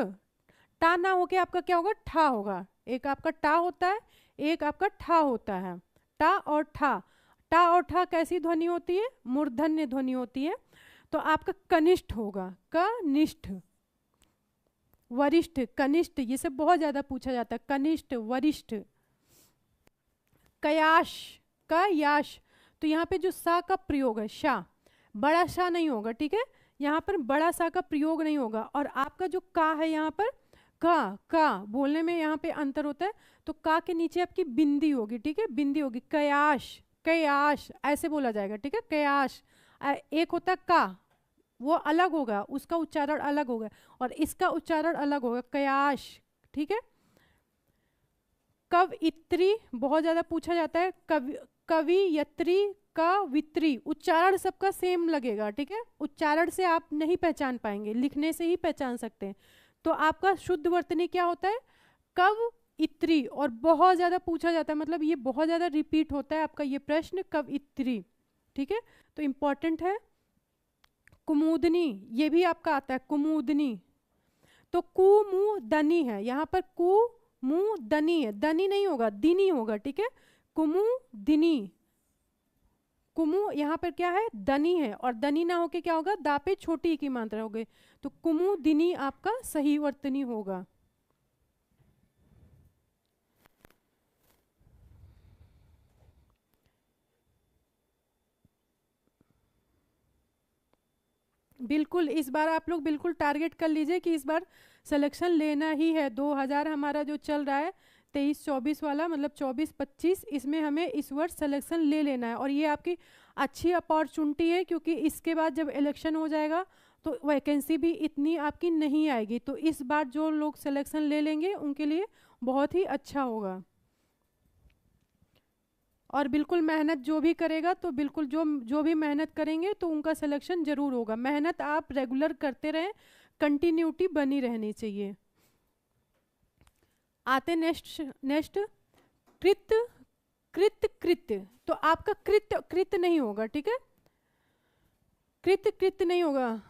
टा ना होके आपका क्या होगा, ठा होगा। एक आपका टा होता है, एक आपका ठा होता है, टा और ठा। टा और ठा कैसी ध्वनि होती है, मूर्धन्य ध्वनि होती है। तो आपका कनिष्ठ होगा, कनिष्ठ। वरिष्ठ, कनिष्ठ, ये सब बहुत ज्यादा पूछा जाता है, कनिष्ठ, वरिष्ठ। कयाश, कयाश, तो यहाँ पे जो सा का प्रयोग है, शा, बड़ा शा नहीं होगा। ठीक है, यहाँ पर बड़ा सा का प्रयोग नहीं होगा। और आपका जो का है यहाँ पर, का बोलने में यहाँ पे अंतर होता है, तो का के नीचे आपकी बिंदी होगी। ठीक है, बिंदी होगी, कयाश, कयाश ऐसे बोला जाएगा। ठीक है, कयाश। एक होता है का, वो अलग होगा, उसका उच्चारण अलग होगा, और इसका उच्चारण अलग होगा, कयाश। ठीक है, कवयित्री बहुत ज्यादा पूछा जाता है, कवियत्री, कवित्री, उच्चारण सबका सेम लगेगा। ठीक है, उच्चारण से आप नहीं पहचान पाएंगे, लिखने से ही पहचान सकते हैं। तो आपका शुद्ध वर्तनी क्या होता है, कवयित्री, और बहुत ज्यादा पूछा जाता है, मतलब ये बहुत ज्यादा रिपीट होता है आपका ये प्रश्न, कवयित्री। ठीक है, तो इंपॉर्टेंट है। कुमुदनी, ये भी आपका आता है, कुमुदनी। तो कुमुदनी है, यहाँ पर कुमुदनी है, दनी नहीं होगा, दिनी होगा। ठीक है, कुमुदिनी, कुमु यहाँ पर क्या है, दनी है, और दनी ना होके क्या होगा, दा पे छोटी की मात्रा हो गई, तो कुमुदिनी आपका सही वर्तनी होगा। बिल्कुल, इस बार आप लोग बिल्कुल टारगेट कर लीजिए कि इस बार सिलेक्शन लेना ही है। 2000 हमारा जो चल रहा है, 23-24 वाला, मतलब 24-25, इसमें हमें इस वर्ष सिलेक्शन ले लेना है। और ये आपकी अच्छी अपॉर्चुनिटी है, क्योंकि इसके बाद जब इलेक्शन हो जाएगा तो वैकेंसी भी इतनी आपकी नहीं आएगी। तो इस बार जो लोग सिलेक्शन ले लेंगे उनके लिए बहुत ही अच्छा होगा। और बिल्कुल मेहनत जो भी करेगा, तो बिल्कुल जो जो भी मेहनत करेंगे तो उनका सिलेक्शन ज़रूर होगा। मेहनत आप रेगुलर करते रहें, कंटिन्यूटी बनी रहनी चाहिए। आते नेक्स्ट नेक्स्ट, कृत कृत कृत्य। तो आपका कृत्य कृत्य नहीं होगा, ठीक है, कृत्य कृत्य नहीं होगा।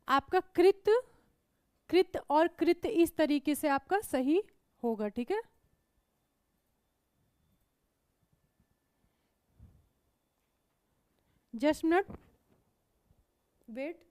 आपका कृत्य कृत्य और कृत्य इस तरीके से आपका सही होगा, ठीक है। Just minute wait.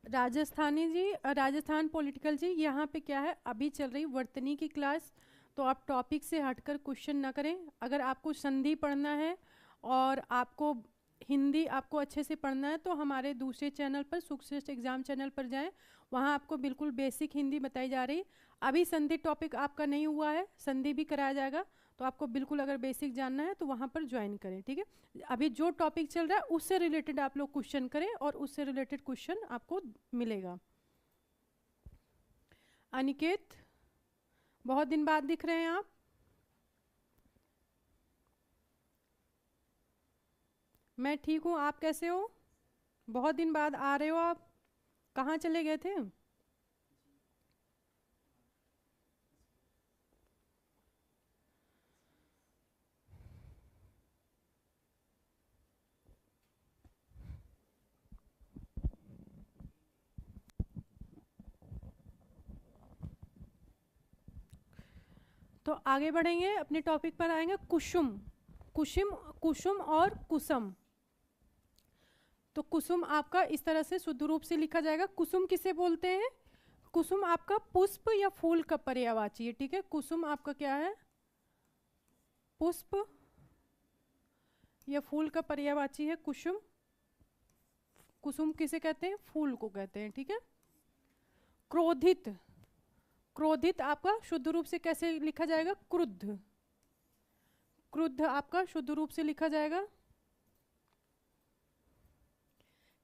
Rajasthani ji, Rajasthan political ji, यहाँ पे क्या है, अभी चल रही वर्तनी की क्लास, तो आप टॉपिक से हटकर क्वेश्चन ना करें। अगर आपको संधि पढ़ना है और आपको हिंदी आपको अच्छे से पढ़ना है, तो हमारे दूसरे चैनल पर, सुखश्रेष्ठ एग्जाम चैनल पर जाएं, वहाँ आपको बिल्कुल बेसिक हिंदी बताई जा रही। अभी संधि टॉपिक आपका नहीं हुआ है, संधि भी कराया जाएगा, तो आपको बिल्कुल अगर बेसिक जानना है तो वहाँ पर ज्वाइन करें, ठीक है। अभी जो टॉपिक चल रहा है उससे रिलेटेड आप लोग क्वेश्चन करें और उससे रिलेटेड क्वेश्चन आपको मिलेगा। अनिकेत, बहुत दिन बाद दिख रहे हैं आप। मैं ठीक हूँ, आप कैसे हो? बहुत दिन बाद आ रहे हो आप, कहाँ चले गए थे? तो आगे बढ़ेंगे, अपने टॉपिक पर आएंगे। कुसुम, कुसुम, कुसुम और कुसुम। तो कुसुम आपका इस तरह से शुद्ध रूप से लिखा जाएगा। कुसुम किसे बोलते हैं? कुसुम आपका पुष्प या फूल का पर्यायवाची है, ठीक है। कुसुम आपका क्या है? पुष्प या फूल का पर्यायवाची है कुसुम। कुसुम किसे कहते हैं? फूल को कहते हैं, ठीक है। क्रोधित, क्रोधित आपका शुद्ध रूप से कैसे लिखा जाएगा? क्रुद्ध। क्रुद्ध आपका शुद्ध रूप से लिखा जाएगा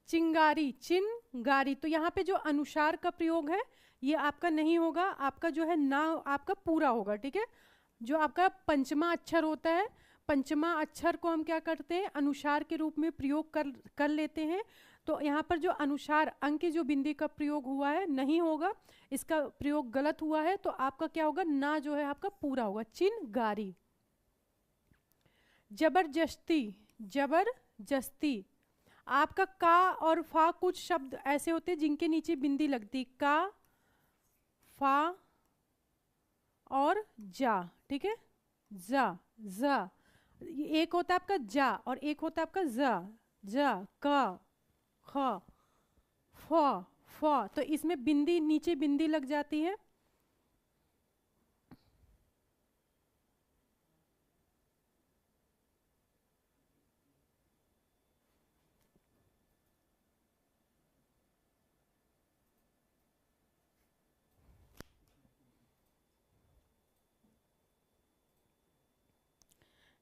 चिंगारी, चिनगारी। तो यहाँ पे जो अनुसार का प्रयोग है ये आपका नहीं होगा, आपका जो है ना आपका पूरा होगा, ठीक है। जो आपका पंचमा अक्षर होता है, पंचमा अक्षर को हम क्या करते हैं? अनुसार के रूप में प्रयोग कर लेते हैं। तो यहाँ पर जो अनुसार अंक की जो बिंदी का प्रयोग हुआ है नहीं होगा, इसका प्रयोग गलत हुआ है। तो आपका क्या होगा? ना जो है आपका पूरा होगा, चिनगारी। जबरदस्ती, जबरदस्ती आपका का और फा, कुछ शब्द ऐसे होते हैं जिनके नीचे बिंदी लगती, का, फा और जा, ठीक है। जा, जा, एक होता है आपका जा और एक होता है आपका जा। जा, का, ख, फ, फ। तो इसमें बिंदी, नीचे बिंदी लग जाती है।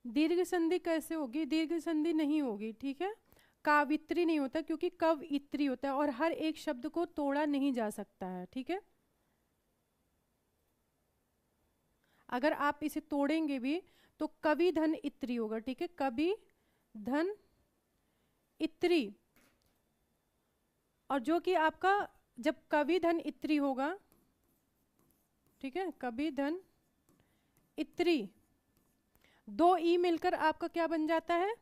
दीर्घ संधि कैसे होगी? दीर्घ संधि नहीं होगी, ठीक है। कावित्री नहीं होता क्योंकि कवित्री होता है और हर एक शब्द को तोड़ा नहीं जा सकता है, ठीक है। अगर आप इसे तोड़ेंगे भी तो कवि धन इत्री होगा, ठीक है, कवि धन इत्री। और जो कि आपका जब कवि धन इत्री होगा, ठीक है, कवि धन इत्री, दो ई मिलकर आपका क्या बन जाता है?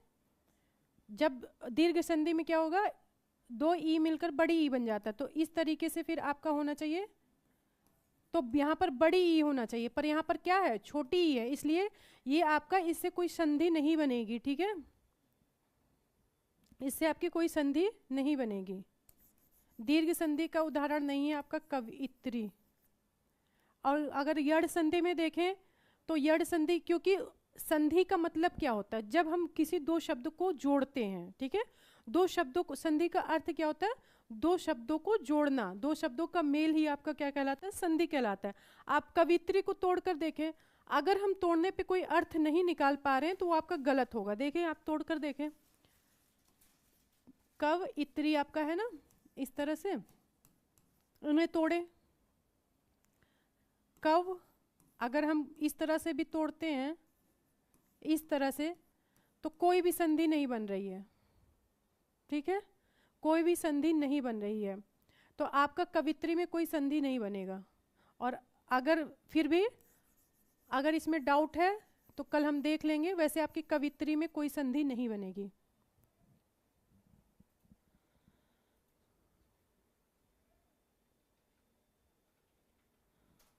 जब दीर्घ संधि में क्या होगा? दो ई मिलकर बड़ी ई बन जाता है। तो इस तरीके से फिर आपका होना चाहिए, तो यहाँ पर बड़ी ई होना चाहिए, पर यहाँ पर क्या है? छोटी ई है, इसलिए ये आपका इससे कोई संधि नहीं बनेगी, ठीक है, इससे आपकी कोई संधि नहीं बनेगी। दीर्घ संधि का उदाहरण नहीं है आपका कवित्री। और अगर यड़ संधि में देखें तो यड़ संधि, क्योंकि संधि का मतलब क्या होता है? जब हम किसी दो शब्द को जोड़ते हैं, ठीक है, दो शब्दों को, संधि का अर्थ क्या होता है? दो शब्दों को जोड़ना, दो शब्दों का मेल ही आपका क्या कहलाता है? संधि कहलाता है। आप कवित्री को तोड़कर देखें, अगर हम तोड़ने पे कोई अर्थ नहीं निकाल पा रहे हैं तो वो आपका गलत होगा। देखें, आप तोड़कर देखें, कवित्री आपका है ना, इस तरह से उन्हें तोड़े, कव, अगर हम इस तरह से भी तोड़ते हैं, इस तरह से, तो कोई भी संधि नहीं बन रही है, ठीक है, कोई भी संधि नहीं बन रही है। तो आपका कवित्री में कोई संधि नहीं बनेगा। और अगर फिर भी अगर इसमें डाउट है तो कल हम देख लेंगे, वैसे आपकी कवित्री में कोई संधि नहीं बनेगी।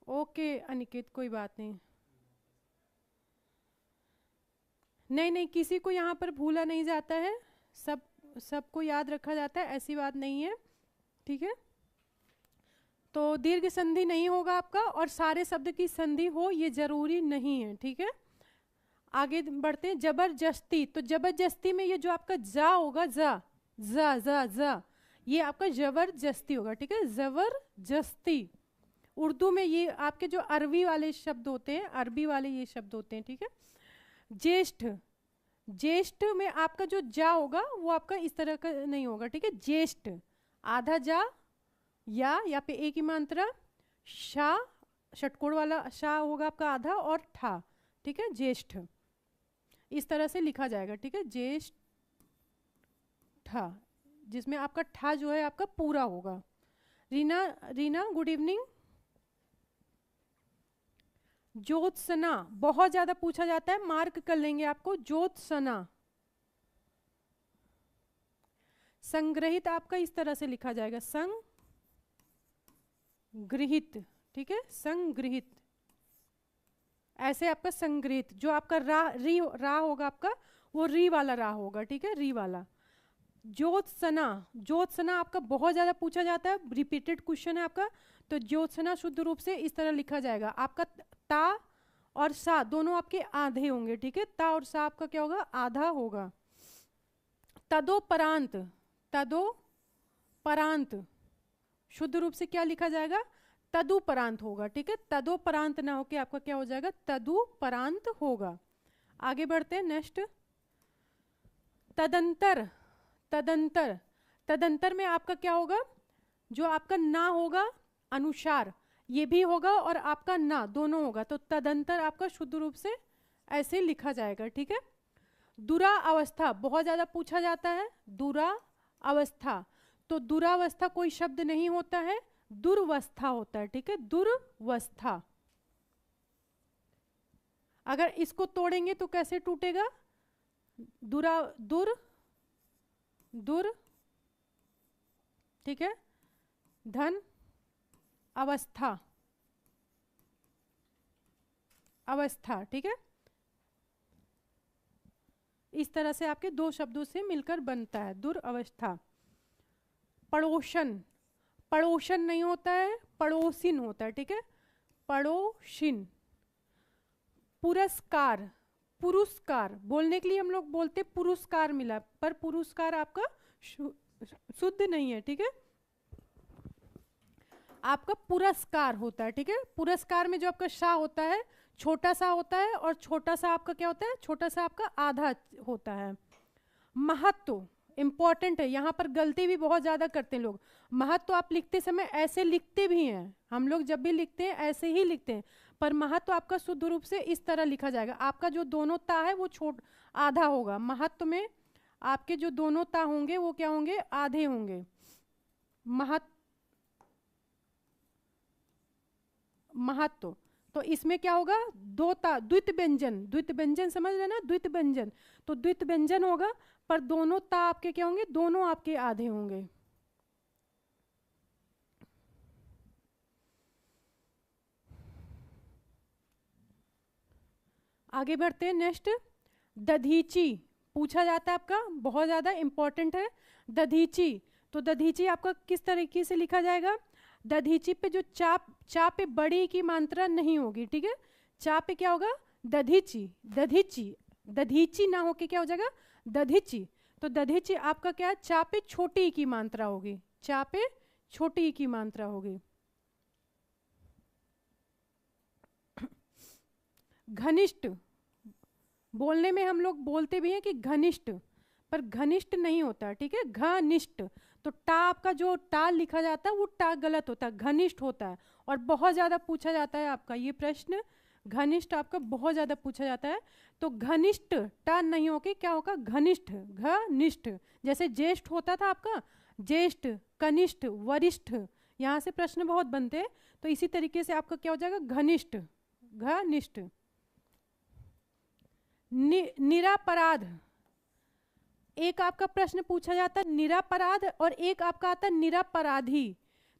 ओके अनिकेत, कोई बात नहीं, नहीं नहीं, किसी को यहाँ पर भूला नहीं जाता है, सबको याद रखा जाता है, ऐसी बात नहीं है, ठीक है। तो दीर्घ संधि नहीं होगा आपका, और सारे शब्द की संधि हो ये जरूरी नहीं है, ठीक है। आगे बढ़ते हैं, जबरदस्ती। तो जबरदस्ती में ये जो आपका जा होगा, जा जा जा जा, ये आपका जबरदस्ती होगा, ठीक है, जबरदस्ती। उर्दू में ये आपके जो अरबी वाले शब्द होते हैं, अरबी वाले ये शब्द होते हैं, ठीक है। ज्येष्ठ, ज्येष्ठ में आपका जो जा होगा वो आपका इस तरह का नहीं होगा, ठीक है, ज्येष्ठ, आधा जा, या पे एक ही मात्रा, शा, षटकोण वाला शा होगा आपका आधा, और ठा, ठीक है, ज्येष्ठ, इस तरह से लिखा जाएगा, ठीक है, ज्येष्ठ, जिसमें आपका ठा जो है आपका पूरा होगा। Reena, Reena good evening. ज्योत्सना बहुत ज्यादा पूछा जाता है, मार्क कर लेंगे आपको, ज्योत्सना। संग्रहित आपका इस तरह से लिखा जाएगा, संग्रहित, ठीक है, संग्रहित, ऐसे आपका संग्रहित। जो आपका रा होगा आपका, वो री वाला रा होगा, ठीक है, री वाला। ज्योत्सना, ज्योत्सना आपका बहुत ज्यादा पूछा जाता है, रिपीटेड क्वेश्चन है आपका। तो ज्योत्सना शुद्ध रूप से इस तरह लिखा जाएगा, आपका ता और सा दोनों आपके आधे होंगे, ठीक है, ता और सा आपका क्या होगा? आधा होगा। तदोपरांत, तदोपरांत शुद्ध रूप से क्या लिखा जाएगा? तदुपरांत होगा, ठीक है, तदोपरांत ना होके आपका क्या हो जाएगा? तदुपरांत होगा। आगे बढ़ते हैं, नेक्स्ट, तदंतर। तदंतर, तदंतर में आपका क्या होगा? जो आपका ना होगा अनुसार, ये भी होगा और आपका ना दोनों होगा, तो तदंतर आपका शुद्ध रूप से ऐसे लिखा जाएगा, ठीक है। दुरा अवस्था बहुत ज्यादा पूछा जाता है, दुरा अवस्था, तो दुरावस्था कोई शब्द नहीं होता है, दुर्वस्था होता है, ठीक है, दुर्वस्था। अगर इसको तोड़ेंगे तो कैसे टूटेगा? दुरा, दुर, ठीक है, धन अवस्था, अवस्था, ठीक है, इस तरह से आपके दो शब्दों से मिलकर बनता है दुर्अवस्था। पड़ोसन, पड़ोसन नहीं होता है, पड़ोसिन होता है, ठीक है, पड़ोसिन। पुरस्कार, पुरस्कार बोलने के लिए हम लोग बोलते पुरस्कार मिला, पर पुरस्कार आपका शुद्ध नहीं है, ठीक है। आपका पुरस्कार होता है, ठीक है। पुरस्कार में जो आपका सा होता है छोटा सा होता है, और छोटा सा आपका क्या होता है, छोटा सा आपका आधा होता है। महत्व इंपॉर्टेंट है, यहाँ पर गलती भी बहुत ज़्यादा करते हैं लोग। महत्व आप लिखते समय ऐसे लिखते भी हैं, हम लोग जब भी लिखते हैं ऐसे ही लिखते हैं, पर महत्व आपका शुद्ध रूप से इस तरह लिखा जाएगा। आपका जो दोनों ता है वो आधा होगा। महत्व में आपके जो दोनों ता होंगे वो क्या होंगे, आधे होंगे। महत्व तो इसमें क्या होगा, दो ता, द्वित व्यंजन, द्वित व्यंजन समझ रहे ना, द्वित व्यंजन, तो द्वित व्यंजन होगा, पर दोनों ता आपके क्या होंगे, दोनों आपके आधे होंगे। आगे बढ़ते हैं। नेक्स्ट दधीची पूछा जाता है आपका, बहुत ज़्यादा इंपॉर्टेंट है दधीची। तो दधीची आपका किस तरीके से लिखा जाएगा, दधीची पे जो चा पे बड़ी की मात्रा नहीं होगी, ठीक है। चा पे क्या होगा, दधीची, दधीची, दधीची ना होके क्या हो जाएगा, दधीची। तो दधीची आपका क्या है, चा पे छोटी की मात्रा होगी, चा पे छोटी की मात्रा होगी। घनिष्ठ, बोलने में हम लोग बोलते भी हैं कि घनिष्ठ, पर घनिष्ठ नहीं होता, ठीक है, घनिष्ठ। तो टा आपका जो टा लिखा जाता है वो टा गलत होता है, घनिष्ठ होता है। और बहुत ज़्यादा पूछा जाता है आपका ये प्रश्न, घनिष्ठ आपका बहुत ज़्यादा पूछा जाता है। तो घनिष्ठ टा नहीं होके क्या होगा, घनिष्ठ, घनिष्ठ। जैसे ज्येष्ठ होता था आपका, ज्येष्ठ, कनिष्ठ, वरिष्ठ, यहाँ से प्रश्न बहुत बनते हैं। तो इसी तरीके से आपका क्या हो जाएगा, घनिष्ठ, घनिष्ठ। निरापराध, एक आपका प्रश्न पूछा जाता है निरापराध, और एक आपका आता है निरापराधी।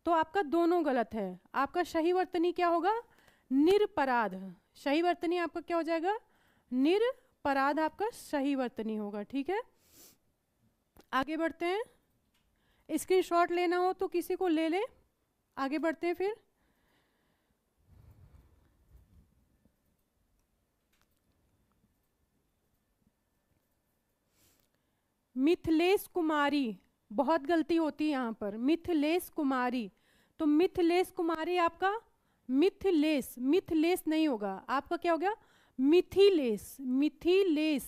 तो आपका दोनों गलत है। आपका सही वर्तनी क्या होगा, निरपराध। सही वर्तनी आपका क्या हो जाएगा, निरपराध आपका सही वर्तनी होगा, ठीक है। आगे बढ़ते हैं। स्क्रीनशॉट लेना हो तो किसी को ले ले। आगे बढ़ते हैं फिर। मिथिलेश कुमारी, बहुत गलती होती है यहाँ पर, मिथिलेश कुमारी। तो मिथिलेश कुमारी आपका मिथिलेश, मिथिलेश नहीं होगा, आपका क्या हो गया, मिथिलेश, मिथिलेश।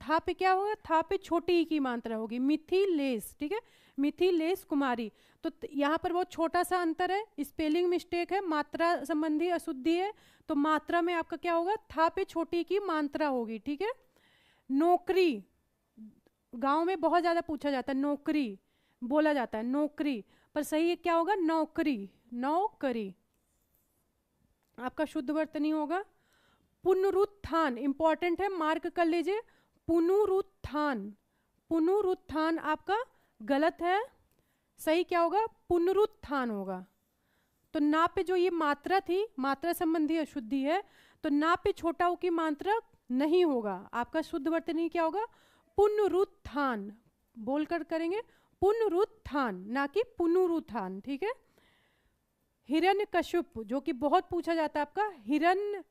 था पे क्या होगा, था पे छोटी ई की मात्रा होगी, मिथिलेश, ठीक है, मिथिलेश कुमारी। तो यहाँ पर बहुत छोटा सा अंतर है, स्पेलिंग मिस्टेक है, मात्रा संबंधी अशुद्धि है। तो मात्रा में आपका क्या होगा, था पे छोटी की मात्रा होगी, ठीक है। नौकरी, गांव में बहुत ज्यादा पूछा जाता है, नौकरी बोला जाता है, नौकरी, पर सही क्या होगा, नौकरी, नौकरी। आपका शुद्ध वर्तनी होगा। पुनरुत्थान इंपॉर्टेंट है, मार्क कर लीजिए। पुनरुत्थान, पुनरुत्थान आपका गलत है, सही क्या होगा, पुनरुत्थान होगा। तो ना पे जो ये मात्रा थी, मात्रा संबंधी अशुद्धि है, तो ना पे छोटा ऊ की मात्रा नहीं होगा। आपका शुद्ध वर्तनी क्या होगा, पुनरुत्थान, बोलकर करेंगे पुनरुत्थान, ना कि पुनरुत्थान, ठीक है। हिरण्यकश्यप, जो कि बहुत पूछा जाता है आपका,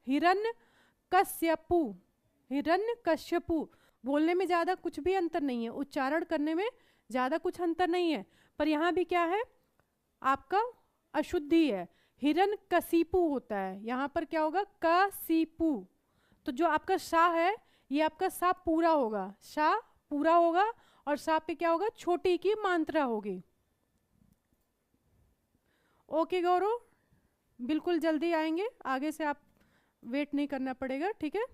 हिरण्यकश्यपु, हिरण्यकश्यपु। बोलने में ज्यादा कुछ भी अंतर नहीं है, उच्चारण करने में ज्यादा कुछ अंतर नहीं है, पर यहाँ भी क्या है आपका अशुद्धि है, हिरण्यकशिपु होता है, यहाँ पर क्या होगा, कशिपु। तो जो आपका सा है ये आपका सा पूरा होगा, सा पूरा होगा, और सा पे क्या होगा, छोटी की मात्रा होगी। ओके गौरव, बिल्कुल जल्दी आएंगे, आगे से आप वेट नहीं करना पड़ेगा, ठीक है।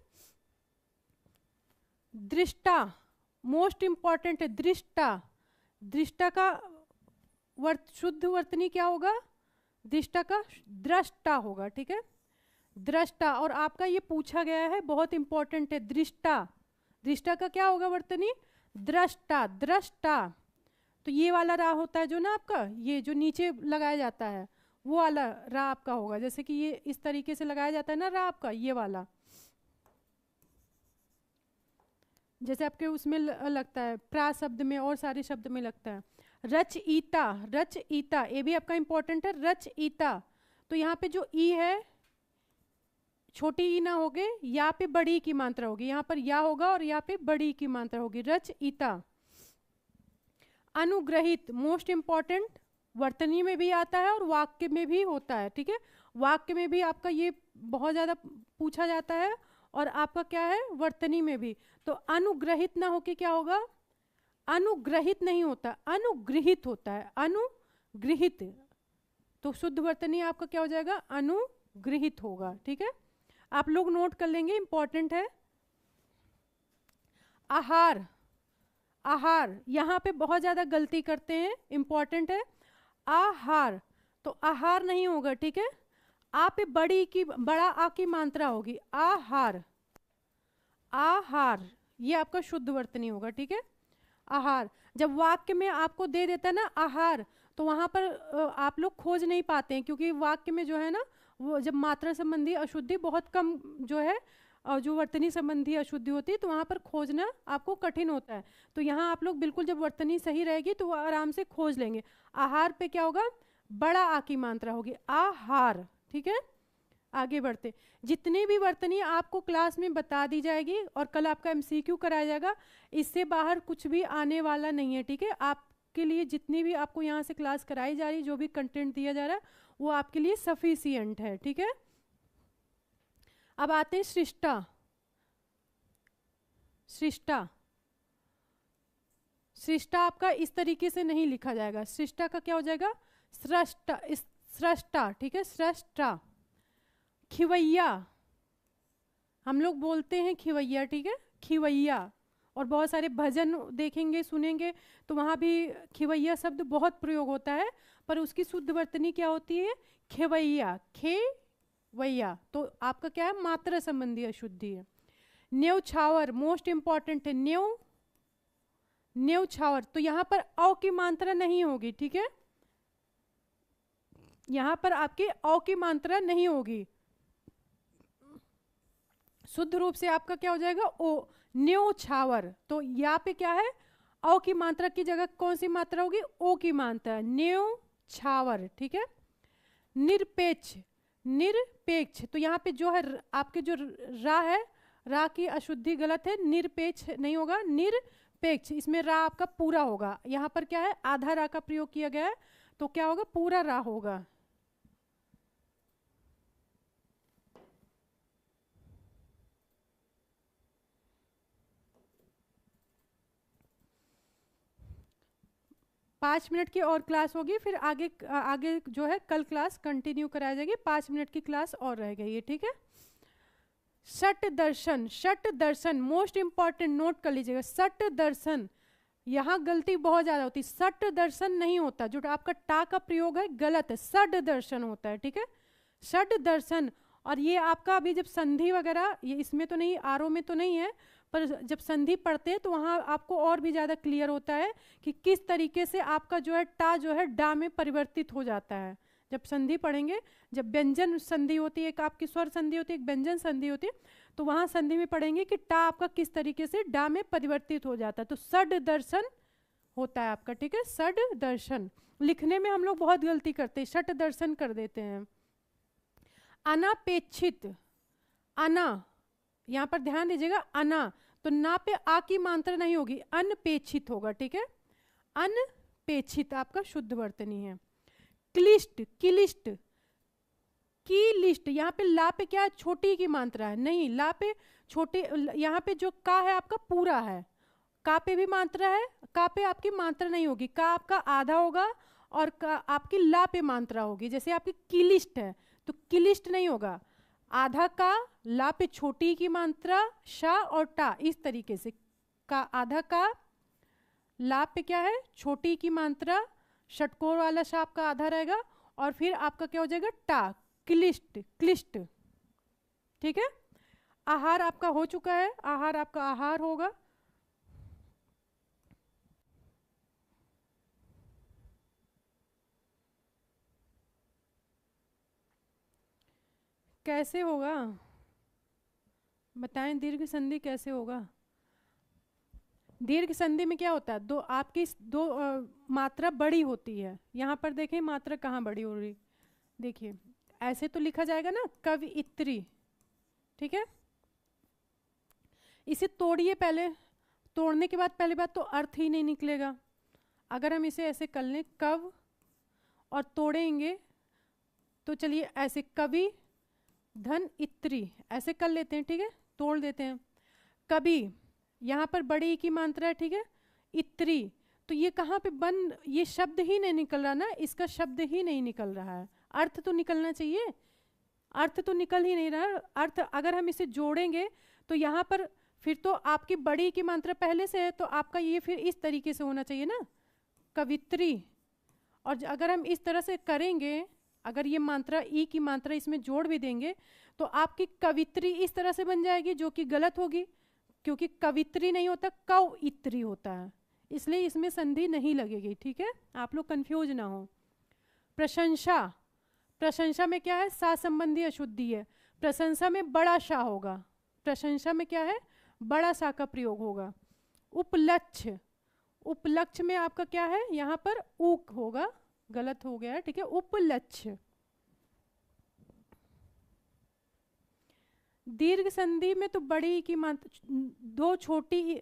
दृष्टा मोस्ट इंपॉर्टेंट है, दृष्टा, दृष्टा का शुद्ध वर्तनी क्या होगा, दृष्टा का दृष्टा होगा, ठीक है, दृष्टा। और आपका ये पूछा गया है, बहुत इंपॉर्टेंट है, दृष्टा, दृष्टा का क्या होगा वर्तनी, दृष्टा, दृष्टा। तो ये वाला रा होता है जो ना आपका, ये जो नीचे लगाया जाता है वो वाला रा आपका होगा, जैसे कि ये इस तरीके से लगाया जाता है ना रा आपका, ये वाला, जैसे आपके उसमें लगता है प्रा शब्द में और सारे शब्द में लगता है। रच ईता, रच ईता, ये भी आपका इंपॉर्टेंट है, रच ईता। तो यहाँ पे जो ई है छोटी ई ना होगे, या पे बड़ी की मात्रा होगी, यहाँ पर या होगा और यहाँ पे बड़ी की मात्रा होगी, रच ईता। अनुग्रहित मोस्ट इंपॉर्टेंट, वर्तनी में भी आता है और वाक्य में भी होता है, ठीक है। वाक्य में भी आपका ये बहुत ज़्यादा पूछा जाता है और आपका क्या है वर्तनी में भी। तो अनुग्रहित ना होके क्या होगा, अनुग्रहित नहीं होता, अनुगृहित होता है, अनुगृहित। तो शुद्ध वर्तनी आपका क्या हो जाएगा, अनुगृहित होगा, ठीक है। आप लोग नोट कर लेंगे, इंपॉर्टेंट है। आहार, आहार यहाँ पे बहुत ज्यादा गलती करते हैं, इंपॉर्टेंट है। आहार, तो आहार नहीं होगा, ठीक है। आ पे बड़ी की बड़ा आ की मात्रा होगी, आहार, आहार, ये आपका शुद्ध वर्तनी होगा, ठीक है। आहार, जब वाक्य में आपको दे देता है ना आहार, तो वहां पर आप लोग खोज नहीं पाते हैं, क्योंकि वाक्य में जो है ना वो जब मात्रा संबंधी अशुद्धि बहुत कम जो है और जो वर्तनी संबंधी अशुद्धि होती है, तो वहां पर खोजना आपको कठिन होता है। तो यहाँ आप लोग बिल्कुल जब वर्तनी सही रहेगी तो वो आराम से खोज लेंगे। आहार पे क्या होगा, बड़ा आ की मात्रा होगी, आहार, ठीक है। आगे बढ़ते, जितनी भी वर्तनी आपको क्लास में बता दी जाएगी और कल आपका एमसीक्यू कराया जाएगा, इससे बाहर कुछ भी आने वाला नहीं है, ठीक है। आपके लिए जितनी भी आपको यहाँ से क्लास कराई जा रही, जो भी कंटेंट दिया जा रहा है, वो आपके लिए सफिशिएंट है, ठीक है। अब आते हैं सृष्टा, सृष्टा, सृष्टा आपका इस तरीके से नहीं लिखा जाएगा, सृष्टा का क्या हो जाएगा, सृष्टा, सृष्टा, ठीक है, सृष्टा। खिवैया, हम लोग बोलते हैं खिवैया, ठीक है, खिवैया। और बहुत सारे भजन देखेंगे सुनेंगे तो वहाँ भी खिवैया शब्द बहुत प्रयोग होता है, पर उसकी शुद्ध वर्तनी क्या होती है, खेवैया, खेवैया। तो आपका क्या है, मात्रा संबंधी अशुद्धि है। न्यौछावर, मोस्ट इंपॉर्टेंट है, न्यौछावर, तो यहाँ पर औ की मात्रा नहीं होगी, ठीक है। यहाँ पर आपकी औ की मात्रा नहीं होगी, शुद्ध रूप से आपका क्या हो जाएगा, ओ, न्यौछावर। तो यहाँ पे क्या है, औ की मात्रा की जगह कौन सी मात्रा होगी, ओ की मात्रा, न्यौछावर, ठीक है। निरपेक्ष, निरपेक्ष, तो यहाँ पे जो है आपके जो रा है, रा की अशुद्धि गलत है, निरपेक्ष नहीं होगा, निरपेक्ष, इसमें रा आपका पूरा होगा। यहाँ पर क्या है, आधा रा का प्रयोग किया गया है, तो क्या होगा, पूरा रा होगा। पाँच मिनट की और क्लास होगी, फिर आगे आगे जो है कल क्लास कंटिन्यू कराई जाएगी, 5 मिनट की क्लास और रह गई है, ठीक है। षट दर्शन, षट दर्शन मोस्ट इंपॉर्टेंट, नोट कर लीजिएगा। षट दर्शन, यहाँ गलती बहुत ज्यादा होती है, षट दर्शन नहीं होता, जो आपका टा का प्रयोग है गलत है, षट दर्शन होता है, ठीक है, षट दर्शन। और ये आपका अभी जब संधि वगैरह, ये इसमें तो नहीं, आरो में तो नहीं है, पर जब संधि पढ़ते हैं तो वहाँ आपको और भी ज़्यादा क्लियर होता है कि किस तरीके से आपका जो है टा जो है डा में परिवर्तित हो जाता है। जब संधि पढ़ेंगे, जब व्यंजन संधि होती है, एक आपकी स्वर संधि होती है, एक व्यंजन संधि होती है, तो वहाँ संधि में पढ़ेंगे कि टा आपका किस तरीके से डा में परिवर्तित हो जाता है। तो षड दर्शन होता है आपका, ठीक है, षड दर्शन। लिखने में हम लोग बहुत गलती करते हैं, षट दर्शन कर देते हैं। अनापेक्षित, अना, यहाँ पर ध्यान दीजिएगा, अना, तो ना पे आ की मात्रा नहीं होगी, अनपेक्षित होगा, ठीक है, अनपेक्षित आपका शुद्ध वर्तनी है। क्लिष्ट, किलिष्ट, की लिस्ट, यहाँ पे ला पे क्या है, छोटी की मात्रा है, नहीं, ला पे छोटे, यहाँ पे जो का है आपका पूरा है, का पे भी मात्रा है, का पे आपकी मात्रा नहीं होगी, का आपका आधा होगा और का आपकी ला पे मात्रा होगी। जैसे आपकी किलिष्ट है तो किलिष्ट नहीं होगा, आधा का, ला पे छोटी की मात्रा, शा और टा, इस तरीके से का, आधा का, ला पे क्या है छोटी की मात्रा, षटकोर वाला शा आपका आधा रहेगा और फिर आपका क्या हो जाएगा टा, क्लिष्ट, क्लिष्ट, ठीक है। आहार आपका हो चुका है, आहार आपका आहार होगा। कैसे होगा बताएं, दीर्घ संधि कैसे होगा। दीर्घ संधि में क्या होता है, दो आपकी दो मात्रा बड़ी होती है। यहाँ पर देखें मात्रा कहाँ बड़ी हो रही, देखिए ऐसे तो लिखा जाएगा ना, कवियत्री, ठीक है। इसे तोड़िए पहले, तोड़ने के बाद पहली बात तो अर्थ ही नहीं निकलेगा। अगर हम इसे ऐसे कर लें, कव और तोड़ेंगे तो चलिए ऐसे कवि धन इत्री ऐसे कर लेते हैं, ठीक है, तोड़ देते हैं। कभी यहाँ पर बड़ी ई की मात्रा है, ठीक है, इत्री, तो ये कहाँ पे बन, ये शब्द ही नहीं निकल रहा ना, इसका शब्द ही नहीं निकल रहा है, अर्थ तो निकलना चाहिए, अर्थ तो निकल ही नहीं रहा। अर्थ अगर हम इसे जोड़ेंगे तो यहाँ पर फिर तो आपकी बड़ी की मात्रा पहले से है, तो आपका ये फिर इस तरीके से होना चाहिए ना, कवित्री। और अगर हम इस तरह से करेंगे, अगर ये मात्रा ई की मात्रा इसमें जोड़ भी देंगे तो आपकी कवित्री इस तरह से बन जाएगी, जो कि गलत होगी, क्योंकि कवित्री नहीं होता, कवित्री होता है, इसलिए इसमें संधि नहीं लगेगी, ठीक है, आप लोग कंफ्यूज ना हो। प्रशंसा, प्रशंसा में क्या है, सा संबंधी अशुद्धि है, प्रशंसा में बड़ा सा होगा, प्रशंसा में क्या है, बड़ा सा का प्रयोग होगा। उपलक्ष्य, उपलक्ष्य में आपका क्या है, यहाँ पर ऊक होगा, गलत हो गया है, ठीक है, उपलक्ष्य। दीर्घ संधि में तो बड़ी की मात्रा, दो छोटी,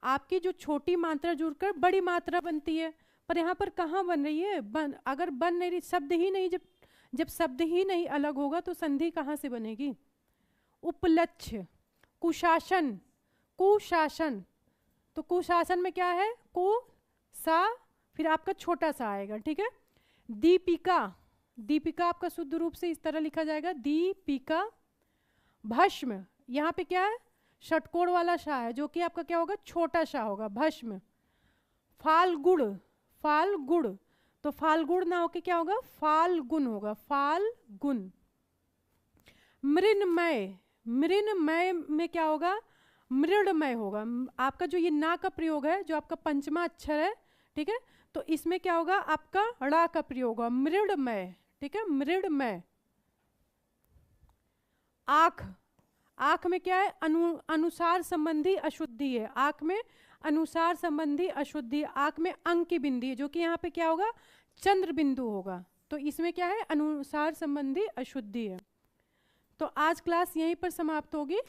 आपकी जो छोटी मात्रा जुड़कर बड़ी मात्रा बनती है, पर यहाँ पर कहाँ बन रही है, अगर बन नहीं रही, शब्द ही नहीं, जब शब्द ही नहीं अलग होगा तो संधि कहाँ से बनेगी। उपलक्ष्य। कुशासन, कुशासन, तो कुशासन में क्या है, कु सा फिर आपका छोटा सा आएगा, ठीक है। दीपिका, दीपिका आपका शुद्ध रूप से इस तरह लिखा जाएगा, दीपिका। भस्म, यहाँ पे क्या है, षटकोण वाला शाह है, जो कि आपका क्या होगा, छोटा शाह होगा, भस्म। फाल्गुण, फाल्गुण, तो फाल्गुण ना होके क्या होगा, फाल्गुन होगा, फाल्गुन। मृण्मय, मृण्मय में क्या होगा, मृण्मय होगा, आपका जो ये ना का प्रयोग है, जो आपका पंचमा अक्षर है, ठीक है, तो इसमें क्या होगा, आपका ड़ा का प्रयोग होगा, मृण्मय, ठीक है, मृण्मय। आँख, आँख में क्या है, अनुसार संबंधी अशुद्धि है, आँख में अनुसार संबंधी अशुद्धि, आँख में अंक की बिंदी है, जो कि यहाँ पे क्या होगा, चंद्र बिंदु होगा, तो इसमें क्या है, अनुसार संबंधी अशुद्धि है। तो आज क्लास यहीं पर समाप्त होगी।